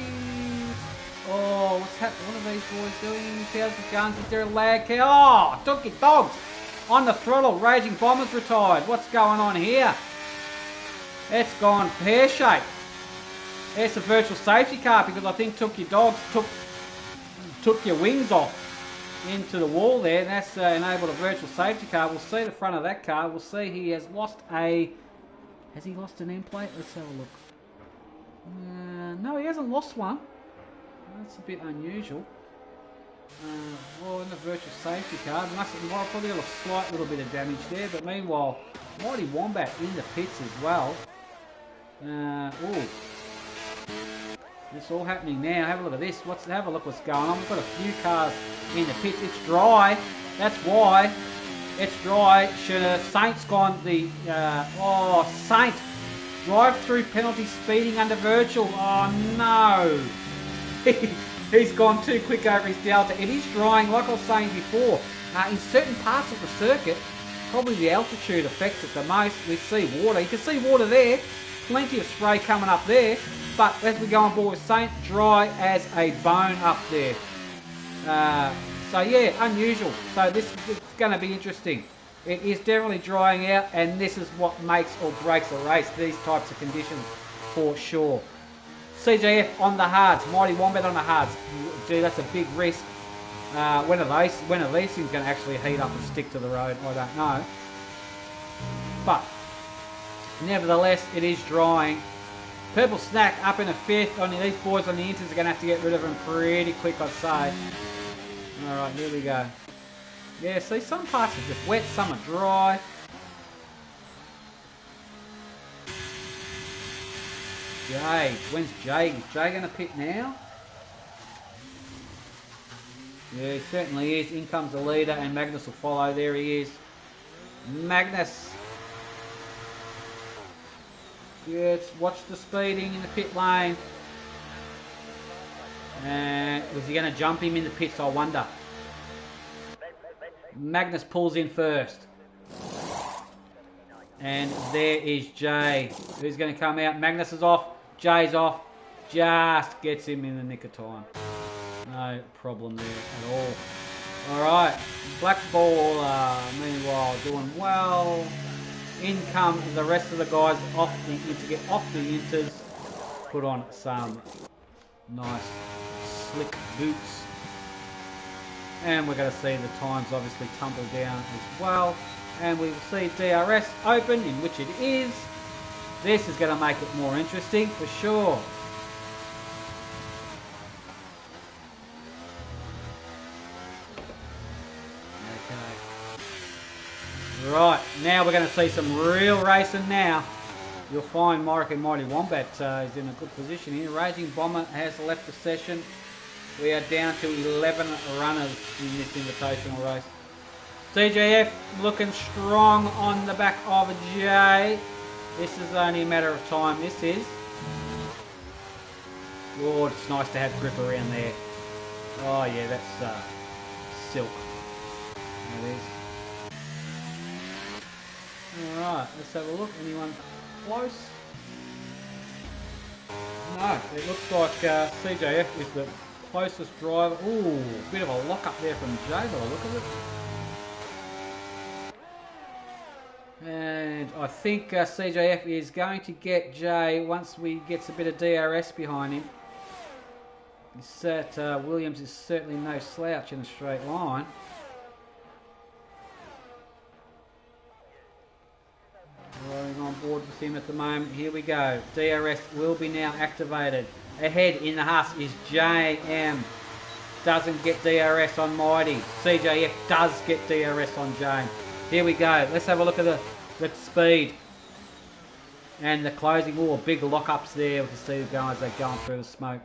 Oh, what's happening? What are these boys doing? Cows with guns, is there a lag? Oh, Cookie Dogs on the throttle. Raging Bomber's retired. What's going on here? It's gone pear-shaped. It's a virtual safety car because I think Took Your Dogs took your wings off into the wall there. And that's enabled a virtual safety car. We'll see the front of that car. We'll see he has lost a... Has he lost an end plate? Let's have a look. No, he hasn't lost one. That's a bit unusual. Well, in the virtual safety car, might probably got a slight little bit of damage there. But meanwhile, Mighty Wombat in the pits as well. Oh. It's all happening now. Have a look at this. Have a look what's going on. We've got a few cars in the pits. It's dry. That's why. It's dry. Saint's gone the... oh, Saint. Drive-through penalty speeding under virtual. Oh, no. He's gone too quick over his delta. It is drying, like I was saying before. In certain parts of the circuit, probably the altitude affects it the most. We see water. You can see water there. Plenty of spray coming up there. But as we go on board with Saint, dry as a bone up there. So yeah, unusual. So this is going to be interesting. It is definitely drying out, and this is what makes or breaks a race, these types of conditions, for sure. CJF on the hards, Mighty Wombat on the hards. Gee, that's a big risk. When are these things going to actually heat up and stick to the road? I don't know. But nevertheless, it is drying. Purple Snack up in a fifth. These boys on the inters are going to have to get rid of them pretty quick, I'd say. Alright, here we go. Yeah, see, some parts are just wet, some are dry. Jay, when's Jay? Is Jay going to pit now? Yeah, he certainly is. In comes the leader, and Magnus will follow. There he is. Magnus Good. Watch the speeding in the pit lane. And was he going to jump him in the pits, I wonder. Magnus pulls in first. And there is Jay. Who's going to come out? Magnus is off. Jay's off. Just gets him in the nick of time. No problem there at all. Alright. Black Ball, meanwhile, doing well. In come the rest of the guys off to get off the inters. Put on some nice slick boots. And we're going to see the times obviously tumble down as well. And we will see DRS open, in which it is. This is going to make it more interesting for sure. Okay. Right, now we're going to see some real racing now. You'll find Morrick and Mighty Wombat is in a good position here. Raging Bomber has left the session. We are down to 11 runners in this invitational race. CJF looking strong on the back of Jay. This is only a matter of time. This is. Oh, it's nice to have grip around there. Oh yeah, that's silk. That is. Alright, let's have a look. Anyone close? No, it looks like CJF is the closest driver. Ooh, bit of a lock up there from Jay by the look of it. And I think CJF is going to get Jay once we gets a bit of DRS behind him. Williams is certainly no slouch in a straight line. Rolling on board with him at the moment. Here we go. DRS will be now activated. Ahead in the Huss is JM. Doesn't get DRS on Mighty. CJF does get DRS on Jane. Here we go. Let's have a look at the speed. And the closing. Oh, big lock-ups there with the two guys. They're going through the smoke.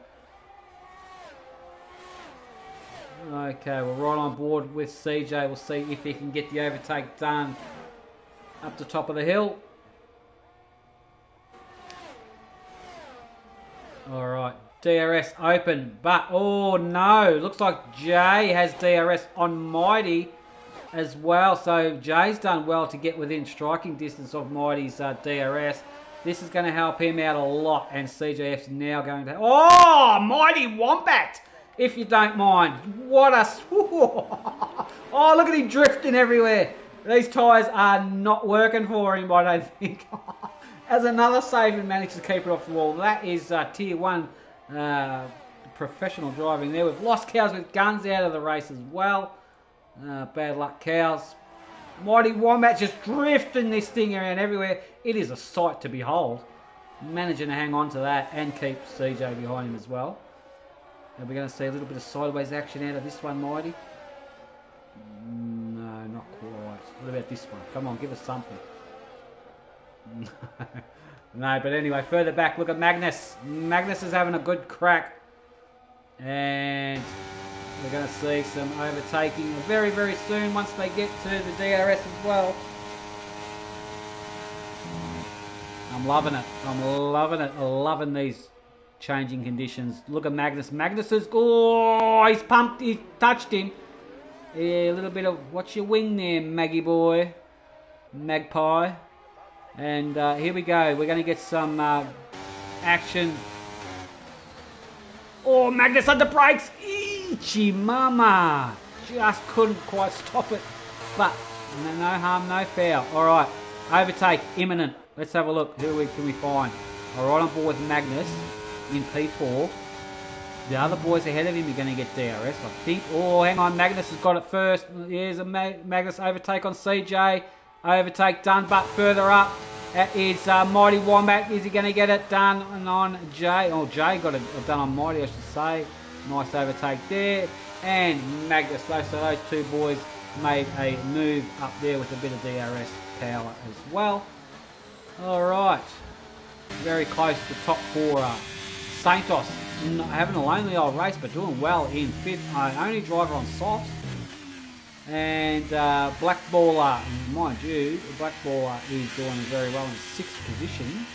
Okay, we're right on board with CJ. We'll see if he can get the overtake done up the top of the hill. Alright, DRS open, but oh no, looks like Jay has DRS on Mighty as well, so Jay's done well to get within striking distance of Mighty's DRS. This is going to help him out a lot, and CJF's now going to... Oh, Mighty Wombat, if you don't mind. What a... Oh, look at him drifting everywhere. These tyres are not working for him, I don't think. As another save and managed to keep it off the wall. That is tier 1 professional driving there. We've lost Cows with Guns out of the race as well. Bad luck, Cows. Mighty Wombat just drifting this thing around everywhere. It is a sight to behold. Managing to hang on to that and keep CJ behind him as well. And we're going to see a little bit of sideways action out of this one, Mighty. No, not quite. What about this one? Come on, give us something. No, but anyway, further back, look at Magnus. Magnus is having a good crack. And we're going to see some overtaking very, very soon once they get to the DRS as well. I'm loving it. I'm loving it. I'm loving these changing conditions. Look at Magnus. Magnus is... Oh, he's pumped. He touched him. Yeah, a little bit of... What's your wing there, Maggie boy? Magpie. And here we go. We're going to get some action. Oh, Magnus on the brakes. Eechi mama. Just couldn't quite stop it. But no harm, no foul. All right. Overtake imminent. Let's have a look. Who can we find? All right, on board with Magnus in P4. The other boys ahead of him are going to get DRS, I think. Oh, hang on. Magnus has got it first. Here's a Magnus overtake on CJ. Overtake done, but further up is Mighty Wombat. Is he going to get it done on Jay? Oh, Jay got it done on Mighty, I should say. Nice overtake there. And Magnus, so those two boys made a move up there with a bit of DRS power as well. Alright. Very close to the top four. Santos having a lonely old race, but doing well in 5th. Only driver on softs. And Blackballer, mind you, Blackballer is doing very well in 6th position.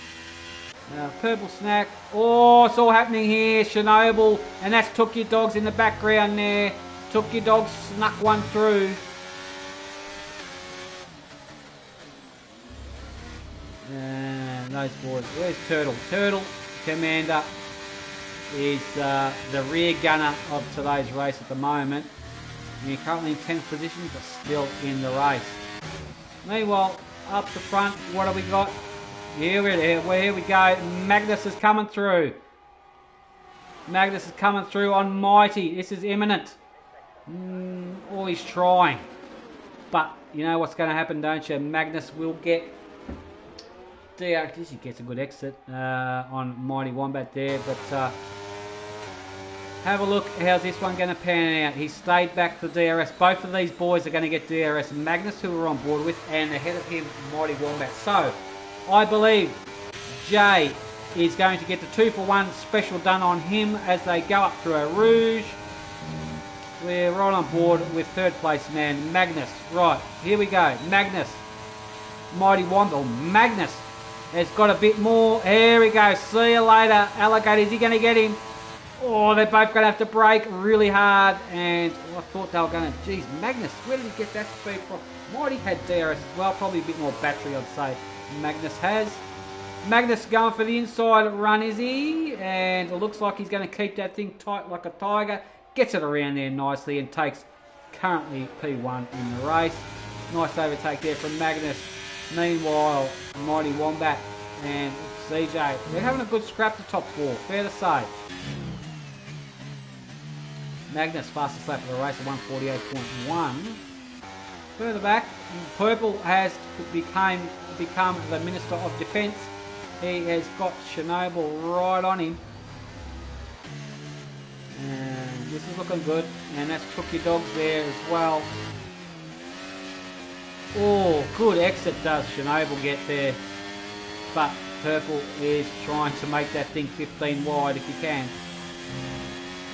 Purple Snack. Oh, it's all happening here. Chernobyl. And that's Took Your Dogs in the background there. Took Your Dogs snuck one through. And those boys. Where's Turtle? Turtle Commander is the rear gunner of today's race at the moment. He's currently in 10th position, but still in the race. Meanwhile, up the front, what have we got? Here we go. Magnus is coming through. Magnus is coming through on Mighty. This is imminent. Oh, he's trying. But you know what's going to happen, don't you? Magnus will get... He gets a good exit on Mighty Wombat there. But have a look. How's this one going to pan out? He stayed back for DRS. Both of these boys are going to get DRS. Magnus, who we're on board with, and ahead of him, Mighty Wombat. So, I believe Jay is going to get the 2-for-1 special done on him as they go up through a Rouge. We're right on board with third place man, Magnus. Right, here we go. Magnus. Mighty Wombat. Oh, Magnus has got a bit more. Here we go. See you later, Alligator. Is he going to get him? Oh, they're both going to have to brake really hard. And I thought they were going to... Geez, Magnus, where did he get that speed from? Mighty had DRS as well. Probably a bit more battery, I'd say. Magnus has. Magnus going for the inside run, is he? And it looks like he's going to keep that thing tight like a tiger. Gets it around there nicely and takes currently P1 in the race. Nice overtake there from Magnus. Meanwhile, Mighty Wombat and CJ, they're having a good scrap to top four, fair to say. Magnus fastest lap of the race at 148.1. Further back, Purple has become the Minister of Defence. He has got Chernobyl right on him. And this is looking good. And that's Took Your Dogs there as well. Oh, good exit does Chernobyl get there. But Purple is trying to make that thing 15 wide if he can.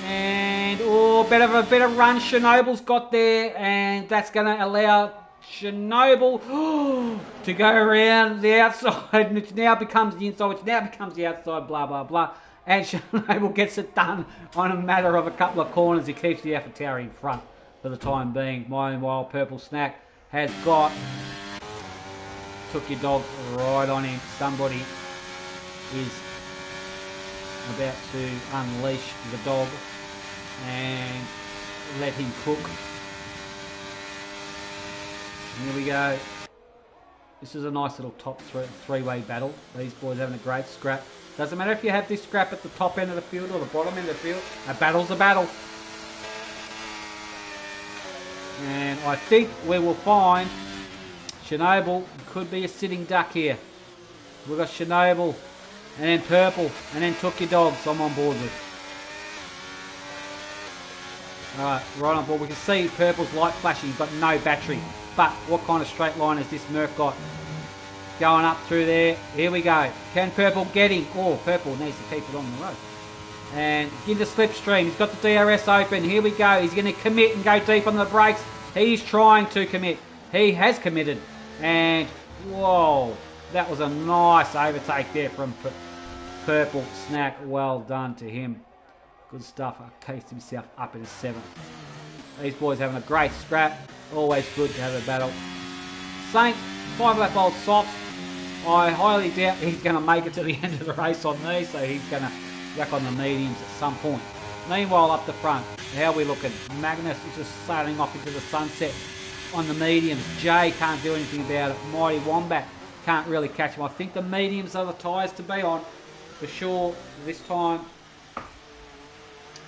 And, oh, better run Chernobyl's got there. And that's going to allow Chernobyl to go around the outside, which now becomes the inside, which now becomes the outside, blah, blah, blah. And Chernobyl gets it done on a matter of a couple of corners. He keeps the AlphaTauri in front for the time being. Meanwhile, Purple Snack has got Took Your Dog right on him. Somebody is about to unleash the dog and let him cook. Here we go. This is a nice little top three-way battle. These boys having a great scrap. Doesn't matter if you have this scrap at the top end of the field or the bottom end of the field. A battle's a battle. And I think we will find Chernobyl could be a sitting duck here. We've got Chernobyl and then Purple and then Took Your Dogs I'm on board with. Alright, right on board. We can see Purple's light flashing. He's got no battery. But what kind of straight line has this Merc got? Going up through there. Here we go. Can Purple get him? Oh, Purple needs to keep it on the road. And into slipstream. He's got the DRS open. Here we go. He's going to commit and go deep on the brakes. He's trying to commit. He has committed. And, whoa. That was a nice overtake there from Purple Snack. Well done to him. Good stuff. Keeps himself up in 7th. These boys having a great scrap. Always good to have a battle. Saint, 5-lap old soft. I highly doubt he's going to make it to the end of the race on these, so he's going to whack on the mediums at some point. Meanwhile, up the front, how are we looking? Magnus is just sailing off into the sunset on the mediums. Jay can't do anything about it. Mighty Wombat can't really catch him. I think the mediums are the tyres to be on for sure this time.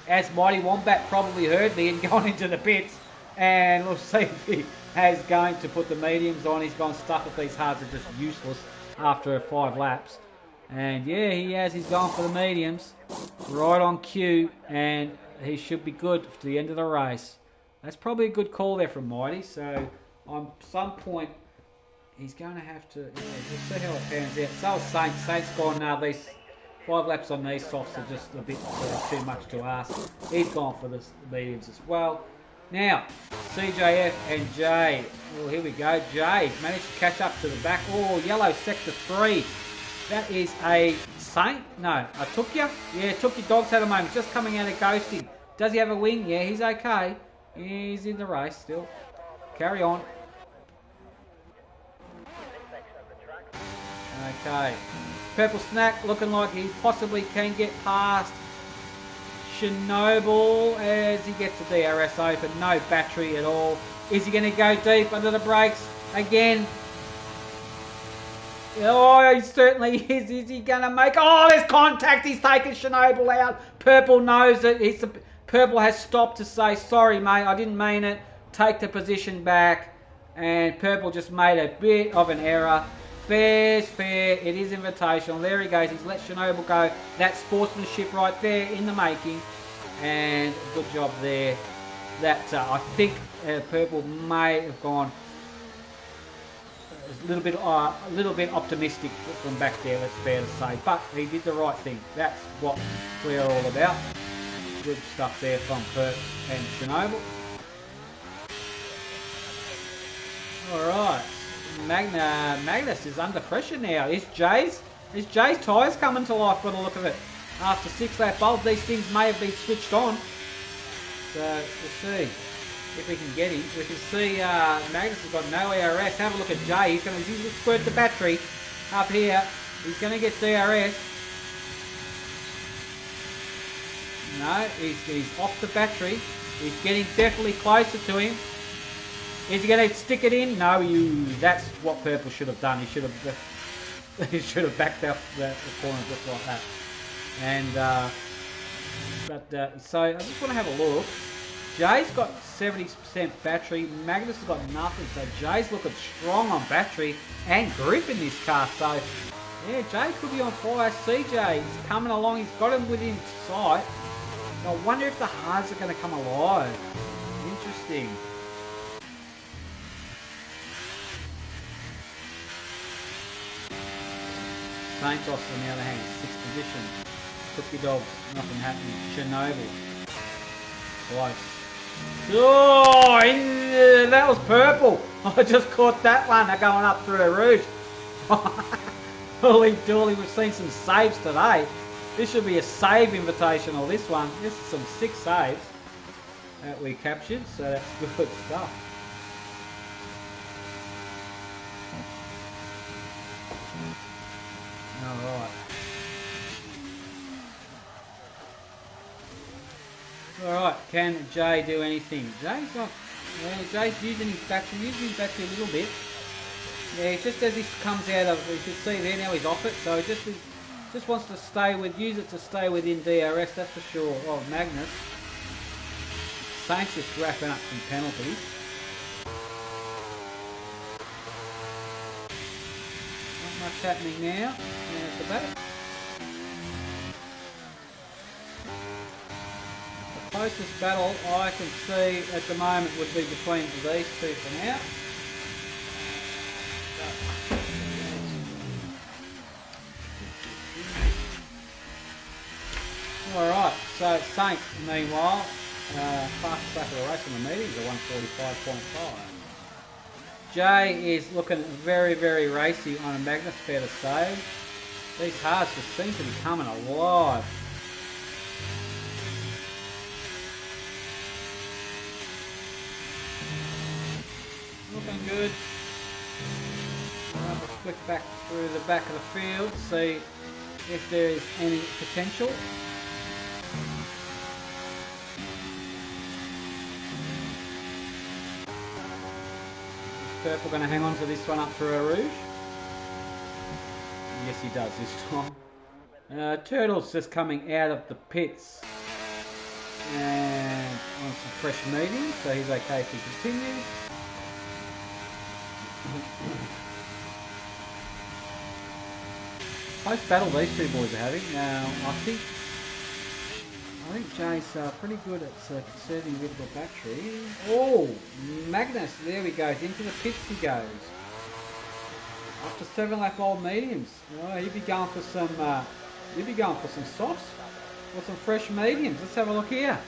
As Mighty Wombat probably heard me and gone into the pits. And we'll see if he is going to put the mediums on. He's gone stuff with these hards are just useless after 5 laps. And yeah, he has. He's gone for the mediums. Right on cue. And he should be good to the end of the race. That's probably a good call there from Mighty. So on some point, he's going to have to... Yeah, we'll see how it pans out. So is Saint. Saint's gone now. These 5 laps on these softs are just a bit too much to ask. He's gone for the mediums as well. Now, CJF and Jay. Oh, here we go. Jay managed to catch up to the back. Oh, yellow sector 3. That is a Saint? No, I took you? Yeah, took your dogs at a moment. Just coming out of ghosting. Does he have a win? Yeah, he's okay. He's in the race still. Carry on. Okay. Purple Snack looking like he possibly can get past Chernobyl as he gets the DRS open. No battery at all. Is he going to go deep under the brakes again? Oh, he certainly is. Is he going to make... Oh, there's contact. He's taken Chernobyl out. Purple knows it. Purple has stopped to say, sorry, mate, I didn't mean it. Take the position back. And Purple just made a bit of an error. Fair's fair. It is Invitational. There he goes. He's let Chernobyl go. That's sportsmanship right there in the making. And good job there. That I think Purple may have gone a little bit optimistic from back there, that's fair to say. But he did the right thing. That's what we're all about. Good stuff there from Perth and Chernobyl. Alright. Magnus is under pressure now. Is Jay's tyres coming to life by the look of it? After 6 lap bulb, these things may have been switched on. So we'll see if we can get him. We can see Magnus has got no ARS. Have a look at Jay. He's going to squirt the battery up here. He's going to get DRS. No, he's off the battery. He's getting definitely closer to him. Is he going to stick it in? No, that's what Purple should have done. He should have backed up the corner just like that. And so I just want to have a look. Jay's got 70% battery. Magnus has got nothing. So Jay's looking strong on battery and grip in this car. So yeah, Jay could be on fire. CJ, he's coming along. He's got him within sight. I wonder if the hards are going to come alive. Interesting. Santos on the other hand, 6th position. Cookie Dogs, nothing happening. Chernobyl, close. Oh, that was Purple. I just caught that one. They're going up through the Rouge. Holy dooly, we've seen some saves today. This should be a save Invitational, this one. This is some 6 saves that we captured, so that's good stuff. Alright. Alright, can Jay do anything? Jay's not... Well, Jay's using his battery a little bit. Yeah, just as he comes out of... You can see there now he's off it, so he just wants to use it to stay within DRS, that's for sure. Oh, Magnus. Saints just wrapping up some penalties. Not much happening now. At the back. The closest battle I can see at the moment would be between these two for now. Alright, so Saints, meanwhile, fastest lap of the race in the meetings are 145.5. Jay is looking very, very racy on a Magnus, fair to say. These hards just seem to be coming alive. Looking good. I'll have a flick back through the back of the field, see if there is any potential. Purple going to hang on to this one up through a Rouge? Yes, he does this time. Turtle's just coming out of the pits and on some fresh medium, so he's okay if he continues. Close battle these two boys are having. Now, I think Jay's pretty good at conserving with the battery. Oh, Magnus, there he goes. Into the pits he goes. Up to 7 lap old mediums. Oh, he'd be going for some softs or some fresh mediums. Let's have a look here.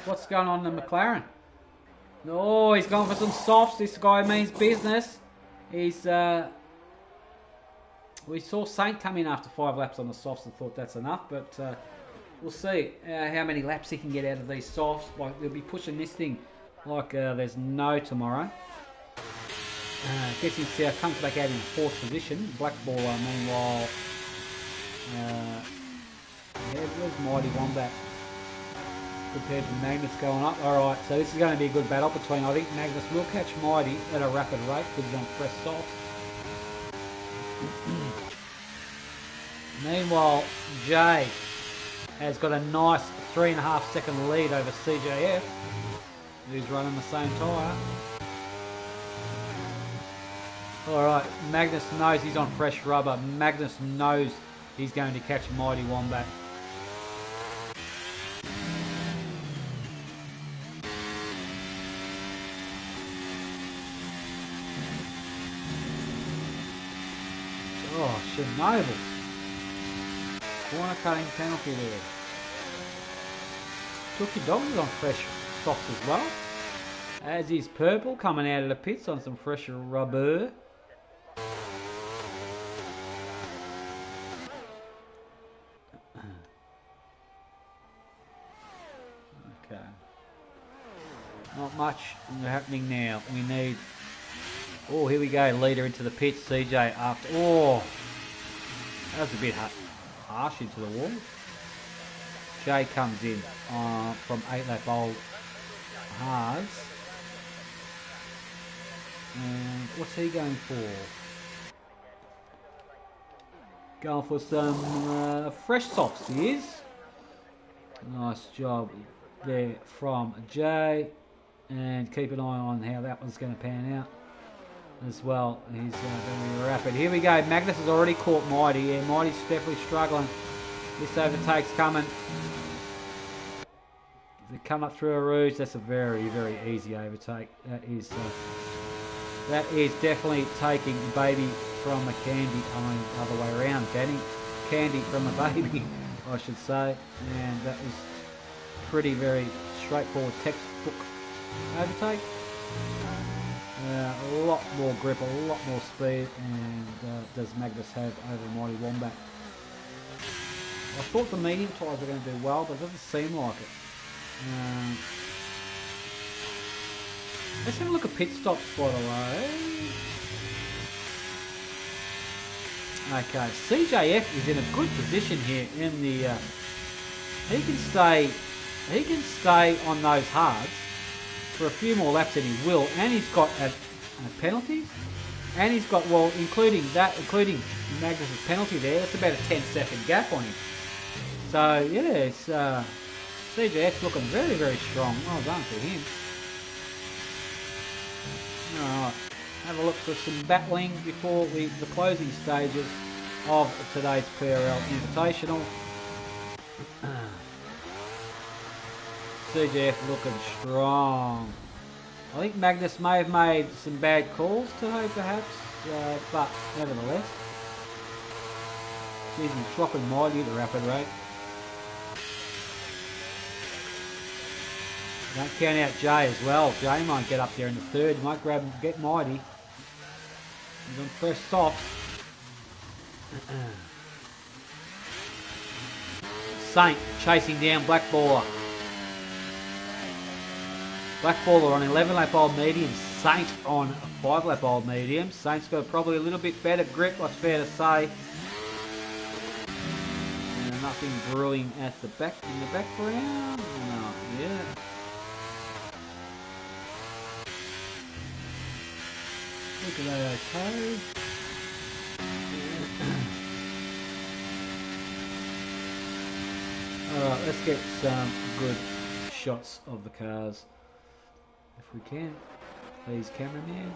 What's going on in the McLaren? Oh, he's going for some softs. This guy means business. He's We saw Saint come in after 5 laps on the softs and thought that's enough, but we'll see how many laps he can get out of these softs. Like, they'll be pushing this thing like there's no tomorrow. Gets himself, comes back out in 4th position. Black Baller, meanwhile, where's Mighty Wombat compared to Magnus going up? Alright, so this is going to be a good battle between, I think Magnus will catch Mighty at a rapid rate because he's on fresh soft. Meanwhile, Jay has got a nice 3.5 second lead over CJF, who's running the same tyre. Alright, Magnus knows he's on fresh rubber. Magnus knows he's going to catch Mighty Wombat. Oh, Chernobyl. Corner cutting penalty there. Tookie Dog is on fresh socks as well. As is Purple coming out of the pits on some fresh rubber. Okay. Not much happening now. We need... Oh, here we go. Leader into the pits. CJ after... Oh! That was a bit harsh into the wall. Jay comes in from 8 lap old Haas. And what's he going for? Going for some fresh softs, he is. Nice job there from Jay. And keep an eye on how that one's going to pan out as well. He's going to be rapid. Here we go. Magnus has already caught Mighty. Yeah, Mighty's definitely struggling. This overtake's coming. They come up through a rouge. That's a very, very easy overtake. That is definitely taking baby from a candy. I mean, other way around. Candy from a baby, I should say. And that was pretty very straightforward textbook overtake. A lot more grip, a lot more speed, and does Magnus have over Mighty Wombat. I thought the medium tyres were going to do well, but it doesn't seem like it. Let's have a look at pit stops, by the way. Okay, CJF is in a good position here in the... he can stay on those hards for a few more laps than he will, and he's got penalties, and he's got, well, including Magnus's penalty there, that's about a 10-second gap on him. So yeah, it's CJF's looking very, very strong. Well done to him. Alright, have a look for some battling before the closing stages of today's PRL Invitational. CJF looking strong. I think Magnus may have made some bad calls today, perhaps, but nevertheless, he's been dropping Mighty at a rapid rate. Don't count out Jay as well. Jay might get up there in the 3rd. He might grab and get Mighty. He's on first stop. Saint chasing down Black Baller. Black Baller on 11 lap old medium, Saint on 5 lap old medium. Saint's got probably a little bit better grip, that's fair to say. And nothing brewing at the back in the background. No, yeah. Look at that, okay. Alright, let's get some good shots of the cars. If we can, please, cameraman.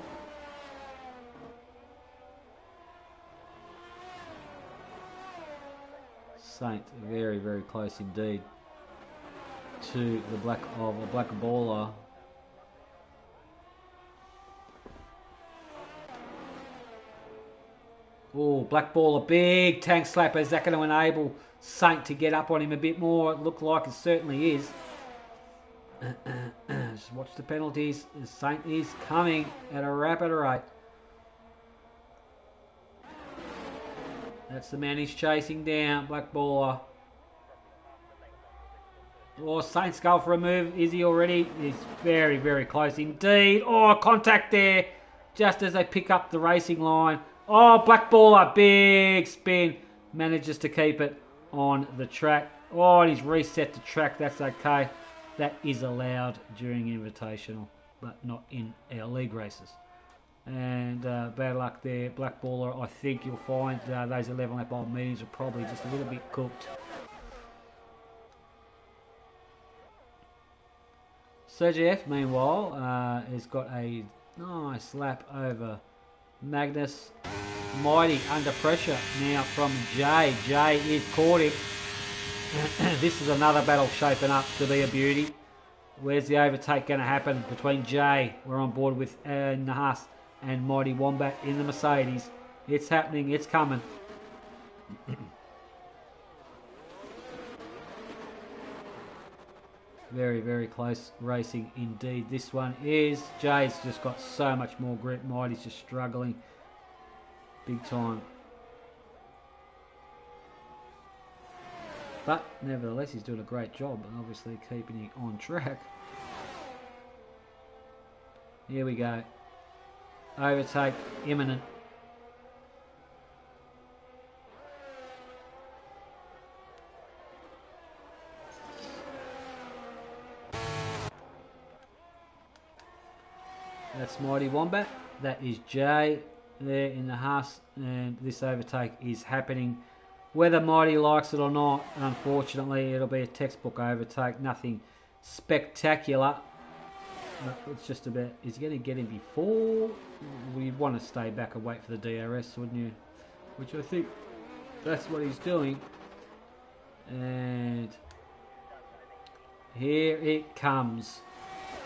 Saint, very, very close indeed to the black baller. Oh, Black Baller, big tank slapper. Is that going to enable Saint to get up on him a bit more? It looked like it certainly is. Just watch the penalties. Saint is coming at a rapid rate. That's the man he's chasing down, Black Baller. Oh, Saints go for a move. Is he already? He's very, very close indeed. Oh, contact there. Just as they pick up the racing line. Oh, Black Baller, big spin. Manages to keep it on the track. Oh, and he's reset the track. That's okay. That is allowed during Invitational, but not in our league races. And bad luck there, Black Baller. I think you'll find those 11 lap old meetings are probably just a little bit cooked. CGF, meanwhile, has got a nice lap over Magnus. Mighty under pressure now from Jay. Jay is caught him. This is another battle shaping up to be a beauty. Where's the overtake going to happen between Jay? We're on board with Nahas and Mighty Wombat in the Mercedes. It's happening. It's coming. Very, very close racing indeed. This one is. Jay's just got so much more grip. Mighty's just struggling big time. But nevertheless, he's doing a great job, obviously keeping it on track. Here we go. Overtake imminent. That's Mighty Wombat. That is Jay there in the Haas, and this overtake is happening. Whether Mighty likes it or not, unfortunately, it'll be a textbook overtake. Nothing spectacular. It's just about, is he going to get him before? We'd want to stay back and wait for the DRS, wouldn't you? Which I think that's what he's doing. And here it comes.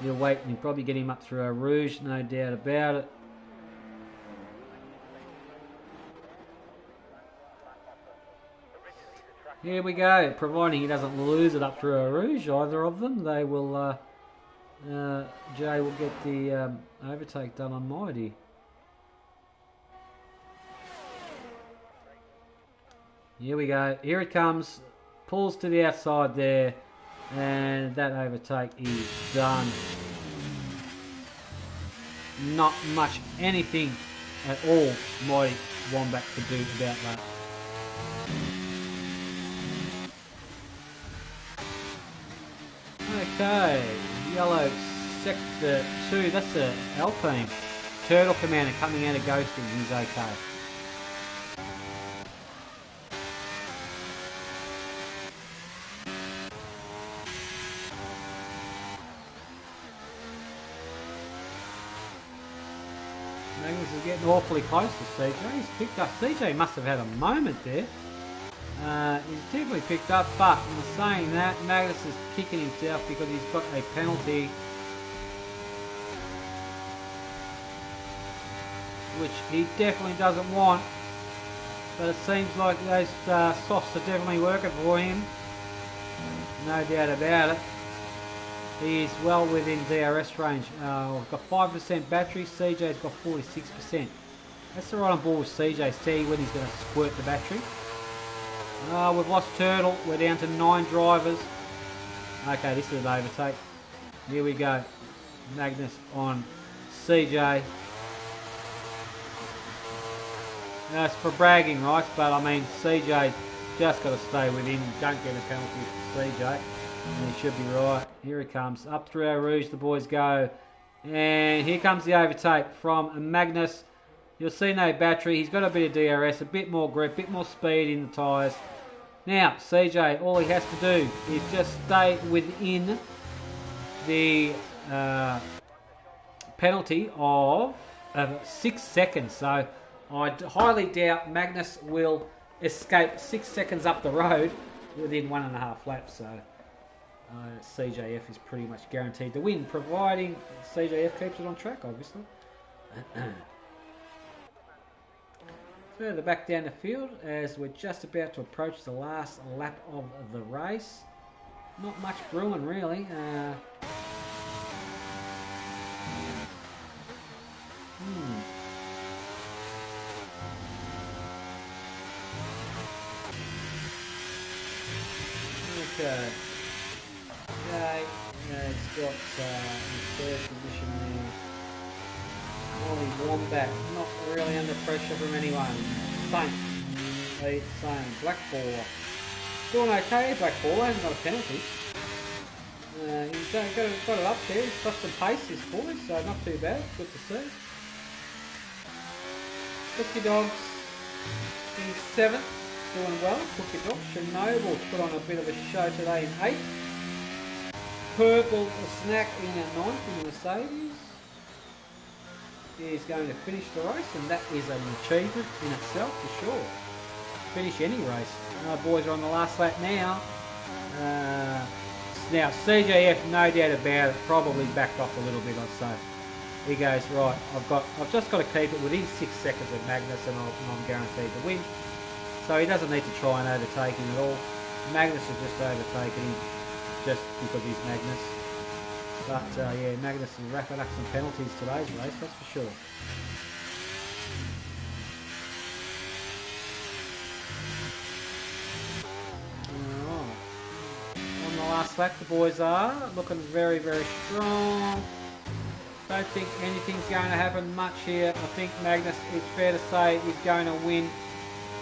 You'll wait and you'll probably get him up through a Rouge, no doubt about it. Here we go, providing he doesn't lose it up through a Rouge, either of them, they will, Jay will get the overtake done on Mighty. Here we go, here it comes, pulls to the outside there, and that overtake is done. Not much anything at all Mighty Wombat could do about that. Okay, yellow sector 2, that's the Alpine. Turtle Commander coming out of ghosting, he's okay. Magnus is getting awfully close to CJ. He's picked up. CJ must have had a moment there. He's definitely picked up, but in saying that, Magnus is kicking himself because he's got a penalty, which he definitely doesn't want. But it seems like those softs are definitely working for him. No doubt about it. He is well within DRS range. We've got 5% battery. CJ's got 46%. That's right on board with CJ. See when he's going to squirt the battery. We've lost Turtle. We're down to 9 drivers. Okay, this is an overtake. Here we go. Magnus on CJ. That's for bragging rights, but I mean, CJ's just got to stay within. Don't get a penalty for CJ. And he should be right. Here he comes. Up through our Rouge, the boys go. And here comes the overtake from Magnus. You'll see no battery. He's got a bit of DRS, a bit more grip, a bit more speed in the tyres. Now, CJ, all he has to do is just stay within the penalty of 6 seconds. So I highly doubt Magnus will escape 6 seconds up the road within 1.5 laps. So CJF is pretty much guaranteed to win, providing CJF keeps it on track, obviously. Further back down the field as we're just about to approach the last lap of the race. Not much brewing really. Okay. Okay. It's got third position there. Molly Wombat, not really under pressure from anyone. Saint, same. Black Baller. Doing okay, Black Baller, hasn't got a penalty. He's got it up there, he's got some pace, this boy, so not too bad, good to see. Cookie Dogs in 7th, doing well. Cookie Dogs. Chernobyl put on a bit of a show today in 8th. Purple Snack in at 9th in the Mercedes. Is going to finish the race, and that is an achievement in itself for sure. Finish any race. Boys are on the last lap now. Now CJF, no doubt about it, probably backed off a little bit, I'd say. He goes, right, I've just got to keep it within 6 seconds of Magnus and I'm guaranteed to win. So he doesn't need to try and overtake him at all. Magnus has just overtaken him just because he's Magnus. But yeah, Magnus is racking up some penalties today's race, that's for sure. Alright. On the last lap the boys are looking very, very strong. Don't think anything's going to happen much here. I think Magnus, it's fair to say, is going to win,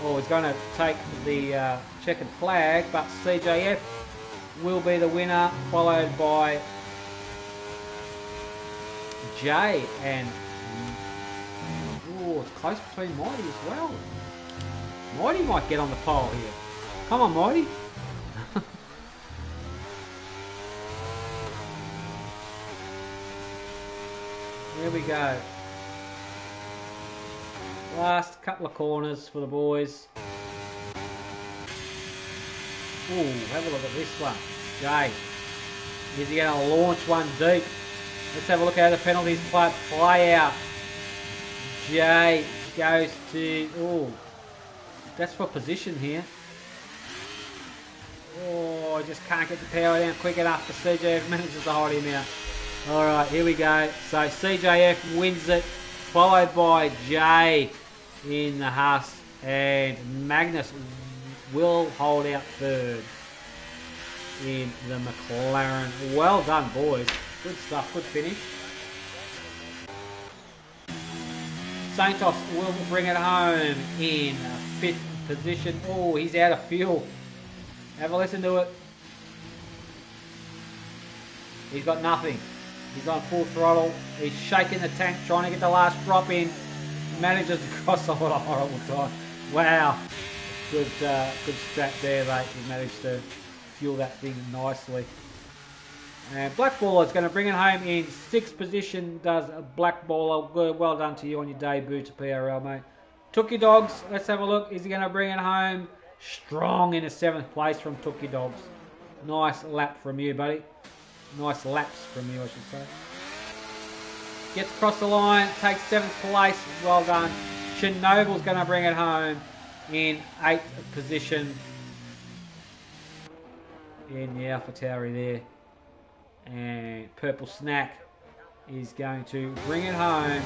or is going to take the checkered flag, but CJF will be the winner, followed by Jay and... Oh, it's close between Mighty as well. Mighty might get on the pole here. Come on, Mighty. Here we go. Last couple of corners for the boys. Ooh, have a look at this one. Jay. Is he going to launch one deep? Let's have a look at how the penalties play out. Jay goes to... Ooh. That's for position here. Oh, I just can't get the power down quick enough for CJF. Manages to hold him out. Alright, here we go. So CJF wins it, followed by Jay in the Haas, and Magnus will hold out third in the McLaren. Well done, boys. Good stuff, good finish. Santos will bring it home in 5th position. Oh, he's out of fuel. Have a listen to it. He's got nothing. He's on full throttle. He's shaking the tank, trying to get the last drop in. Manages to cross a horrible time. Wow. Good strat there, mate. He managed to fuel that thing nicely. And Black Baller is going to bring it home in 6th position. Does Black Baller. Good, well done to you on your debut to PRL, mate. Tookie Dogs, let's have a look. Is he going to bring it home strong in the 7th place from Tookie Dogs? Nice lap from you, buddy. Nice laps from you, I should say. Gets across the line, takes 7th place. Well done. Chernobyl's going to bring it home in 8th position in the AlphaTauri there. And Purple Snack is going to bring it home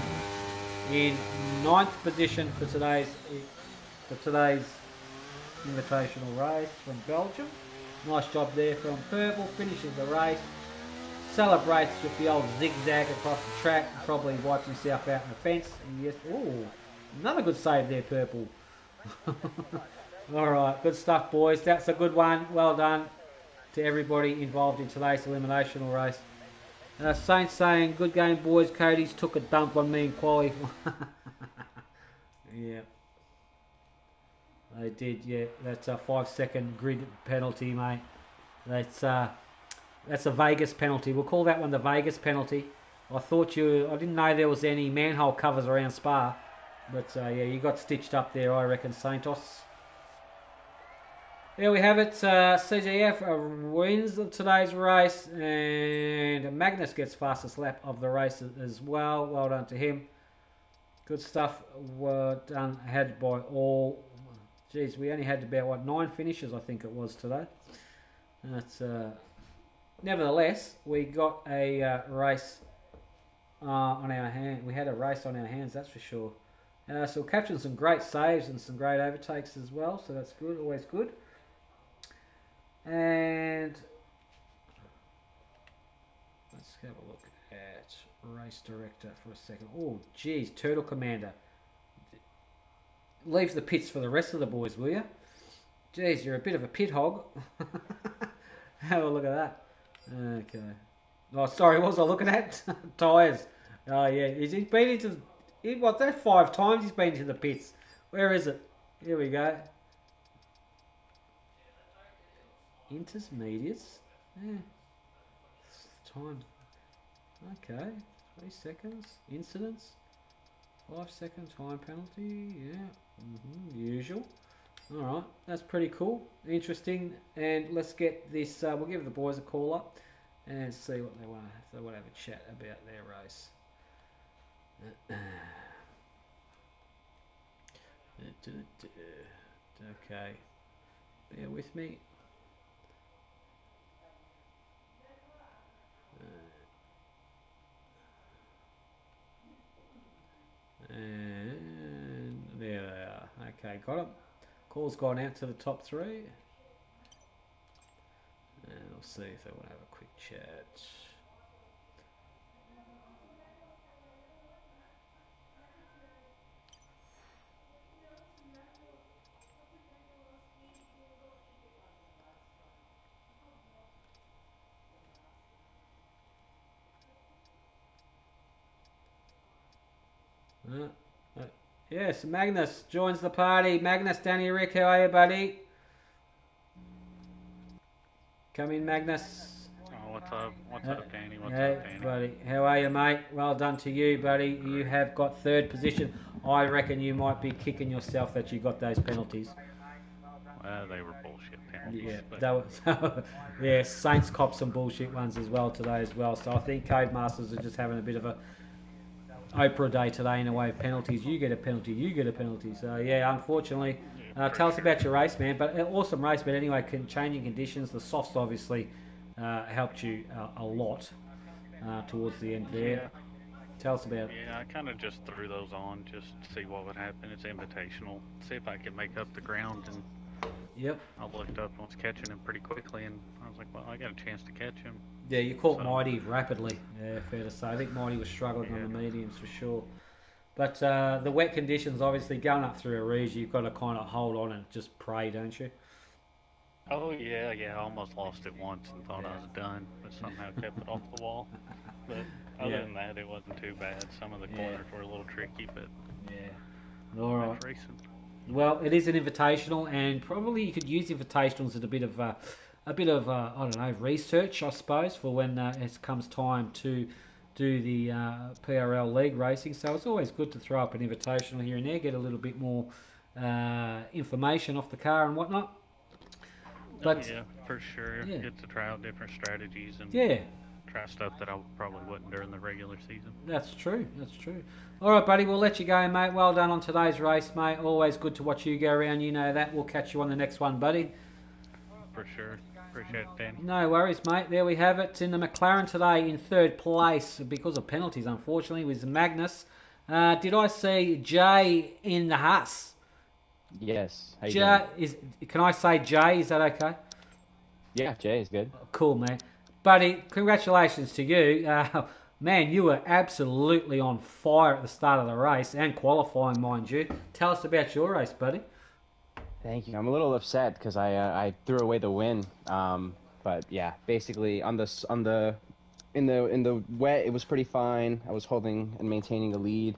in 9th position for today's invitational race from Belgium. Nice job there from Purple. Finishes the race. Celebrates with the old zigzag across the track. Probably wiped himself out in the fence. And yes, ooh, another good save there, Purple. Alright, good stuff, boys. That's a good one. Well done to everybody involved in today's eliminational race. Saints saying, good game, boys. Cody's took a dump on me in quali. Yeah. They did, yeah. That's a 5-second grid penalty, mate. That's a Vegas penalty. We'll call that one the Vegas penalty. I didn't know there was any manhole covers around Spa. But yeah, you got stitched up there, I reckon, Santos. There we have it. CJF wins today's race. And Magnus gets fastest lap of the race as well. Well done to him. Good stuff. Well done. Had by all. Geez, we only had about, 9 finishes, I think it was today. That's... Nevertheless, we got a race on our hand. We had a race on our hands, that's for sure. So we're capturing some great saves and some great overtakes as well. So that's good, always good. And let's have a look at race director for a second. Oh, geez, Turtle Commander. Leave the pits for the rest of the boys, will you? Geez, you're a bit of a pit hog. Have a look at that. Okay. Oh, sorry, what was I looking at? Tyres. Oh, yeah. He's been into... What's that? 5 times he's been into the pits. Where is it? Here we go. Intermediates. Yeah. Time. Okay. 3 seconds. Incidents. 5-second time penalty. Yeah. Usual. Alright. That's pretty cool. Interesting. And let's get this... we'll give the boys a call up and see what they want. If they want to have a chat about their race. Okay. Bear with me. And there they are. Okay, got them. Call's gone out to the top 3. And we'll see if they want to have a quick chat. Yes, Magnus joins the party. Magnus, Danny, Rick, how are you, buddy? Come in, Magnus. Oh, what's up? What's up, Danny? What's Hey, up, Danny? buddy. How are you, mate? Well done to you, buddy. You have got 3rd position. I reckon you might be kicking yourself that you got those penalties. Well, they were bullshit penalties. Yeah, but... that was, yeah, Saints copped some bullshit ones as well today as well. So I think Codemasters are just having a bit of a Oprah day today in a way of penalties. You get a penalty, you get a penalty. So yeah, unfortunately, tell us about your race, man. But awesome race, but anyway, changing conditions. The softs obviously helped you a lot towards the end there. Yeah. Tell us about it. Yeah, I kind of just threw those on just to see what would happen. It's invitational. See if I could make up the ground. And yep. I looked up and was catching him pretty quickly, and I was like, well, I got a chance to catch him. Yeah, you caught Mighty rapidly. Yeah, fair to say. I think Mighty was struggling on the mediums for sure. But the wet conditions, obviously, going up through a ridge, you've got to kind of hold on and just pray, don't you? Oh, yeah. I almost lost it once and thought I was done, but somehow kept it off the wall. But other than that, it wasn't too bad. Some of the corners were a little tricky, but yeah. All right. racing. Well, it is an invitational, and probably you could use invitationals as a bit of I don't know, research, I suppose, for when it comes time to do the PRL league racing. So it's always good to throw up an invitational here and there, get a little bit more information off the car and whatnot. But yeah, for sure. Yeah. Get to try out different strategies and try stuff that I probably wouldn't during the regular season. That's true. All right, buddy, we'll let you go, mate. Well done on today's race, mate. Always good to watch you go around. You know that. We'll catch you on the next one, buddy. For sure. Appreciate it, Danny. No worries, mate. There we have it. In the McLaren today in 3rd place, because of penalties, unfortunately, was Magnus. Did I see Jay in the Haas? Yes. How you Jay doing? Can I say Jay? Is that okay? Yeah, Jay is good. Cool, man. Buddy, congratulations to you. Man, you were absolutely on fire at the start of the race and qualifying, mind you. Tell us about your race, buddy. Thank you. I'm a little upset because I threw away the win. But yeah, basically in the wet it was pretty fine. I was holding and maintaining a lead.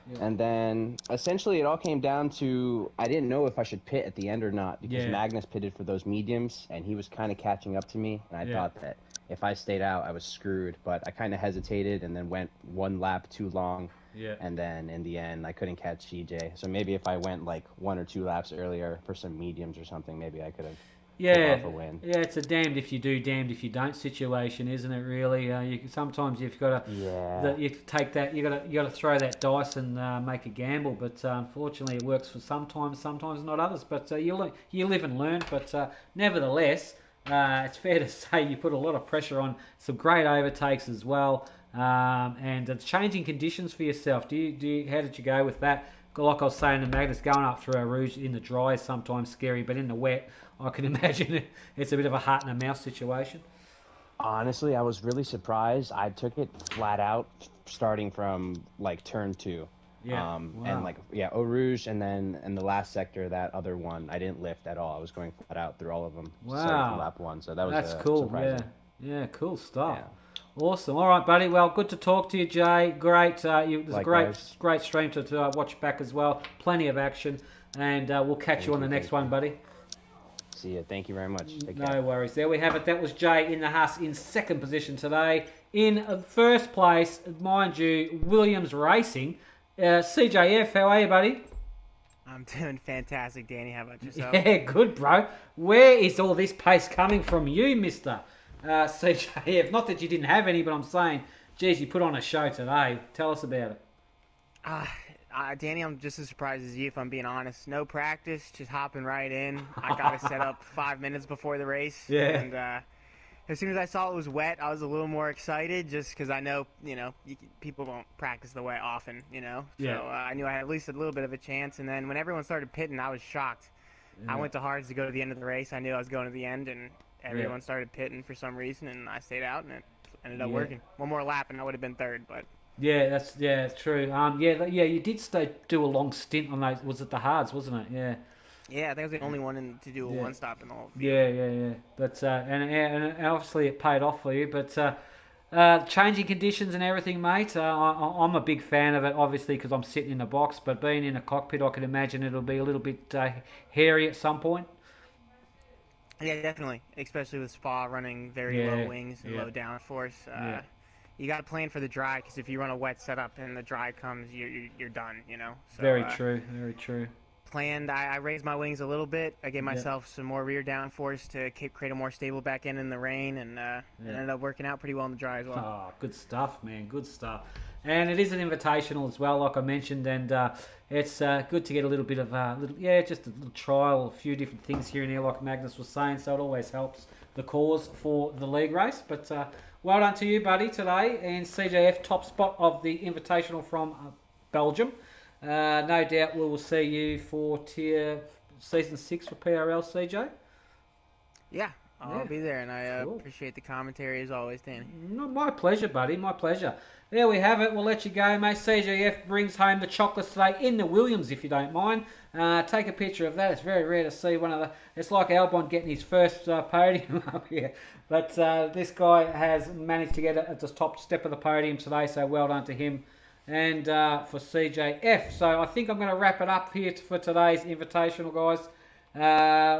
Yeah. And then essentially it all came down to I didn't know if I should pit at the end or not because Magnus pitted for those mediums and he was kind of catching up to me and I thought that if I stayed out I was screwed, but I kind of hesitated and then went one lap too long. Yeah. And then in the end I couldn't catch CJ. So maybe if I went like 1 or 2 laps earlier for some mediums or something, maybe I could have pulled off a win. Yeah, it's a damned if you do, damned if you don't situation, isn't it? Really, sometimes you've got to, you take that, you got to throw that dice and make a gamble. But unfortunately, it works for sometimes not others. But you live and learn. But nevertheless, it's fair to say you put a lot of pressure on. Some great overtakes as well, and it's changing conditions for yourself. How did you go with that? like I was saying to Magnus, going up through our rouge in the dry is sometimes scary, but in the wet, I can imagine it's a bit of a heart and a mouth situation. Honestly, I was really surprised. I took it flat out, starting from like turn 2. Yeah. And Wow. like Eau Rouge, and then in the last sector, that other one, I didn't lift at all. I was going flat out through all of them, starting from Wow. lap 1. So that was That's cool. Yeah. surprising. Yeah. Cool stuff. Yeah. Awesome. All right, buddy. Well, good to talk to you, Jay. Great. It was a Likewise. great stream to watch back as well. Plenty of action, and we'll catch you on the next one, buddy. See you. Thank you very much. Take No care. worries. There we have it. That was Jay in the Haas in second position today. In first place, mind you, Williams Racing. CJF, how are you, buddy? I'm doing fantastic, Danny. How about yourself? Yeah, good, bro. Where is all this pace coming from you, Mister CJF? Not that you didn't have any, but I'm saying, geez, you put on a show today. Tell us about it. Danny, I'm just as surprised as you, if I'm being honest. No practice, just hopping right in. I got it set up 5 minutes before the race. Yeah. And as soon as I saw it was wet, I was a little more excited, just because I know, people don't practice the wet often, So Yeah. I knew I had at least a little bit of a chance. And then when everyone started pitting, I was shocked. Yeah. I went to Hards to go to the end of the race. I knew I was going to the end, and everyone started pitting for some reason, and I stayed out, and it ended up working. One more lap, and I would have been third, but... Yeah, it's true. You did do a long stint on those. Was it the Hards, wasn't it? Yeah. Yeah, I think I was the only one to do a one-stop in the whole field. Yeah. But and obviously it paid off for you. But changing conditions and everything, mate. I'm a big fan of it, obviously, because I'm sitting in the box. But being in a cockpit, I can imagine it'll be a little bit hairy at some point. Yeah, definitely. Especially with Spa running very low wings and low downforce. You got to plan for the dry, because if you run a wet setup and the dry comes, you're done, So, very true. Planned. I raised my wings a little bit. I gave myself some more rear downforce to create a more stable back end in the rain, and it ended up working out pretty well in the dry as well. Oh, good stuff, man. Good stuff. And it is an invitational as well, like I mentioned, and it's good to get a little bit of just a little trial, a few different things here and there, like Magnus was saying. So it always helps the cause for the league race. But well done to you, buddy, today, and CJF top spot of the invitational from Belgium. No doubt we will see you for season 6 for PRL, CJ. Yeah, I'll be there, and I appreciate the commentary as always, Danny. No, my pleasure, buddy. My pleasure. There we have it. We'll let you go, mate. CJF brings home the chocolates today in the Williams, if you don't mind. Take a picture of that. It's very rare to see one of the... It's like Albon getting his first podium up here. But this guy has managed to get it at the top step of the podium today, so well done to him. And for CJF. So I think I'm going to wrap it up here for today's invitational, guys.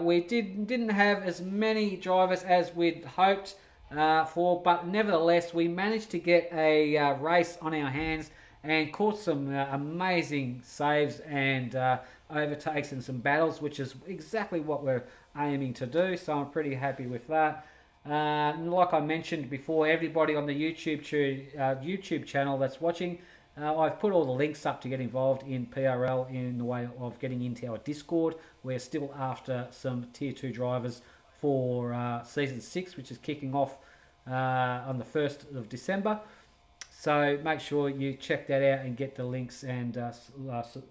We didn't have as many drivers as we'd hoped for, but nevertheless we managed to get a race on our hands and caught some amazing saves and overtakes and some battles, which is exactly what we're aiming to do. So I'm pretty happy with that. Like I mentioned before, everybody on the YouTube channel that's watching, I've put all the links up to get involved in PRL in the way of getting into our Discord. We're still after some Tier 2 drivers for Season 6, which is kicking off on the 1st of December. So make sure you check that out and get the links and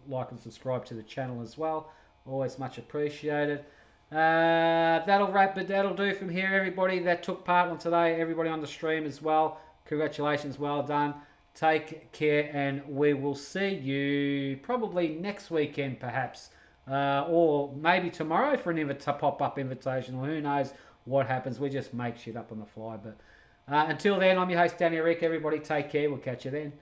like and subscribe to the channel as well. Always much appreciated. That'll do from here, everybody that took part on today, everybody on the stream as well. Congratulations, well done. Take care, and we will see you probably next weekend, perhaps, or maybe tomorrow for an pop-up invitation. Who knows what happens? We just make shit up on the fly. But until then, I'm your host, Danny Rick. Everybody take care. We'll catch you then.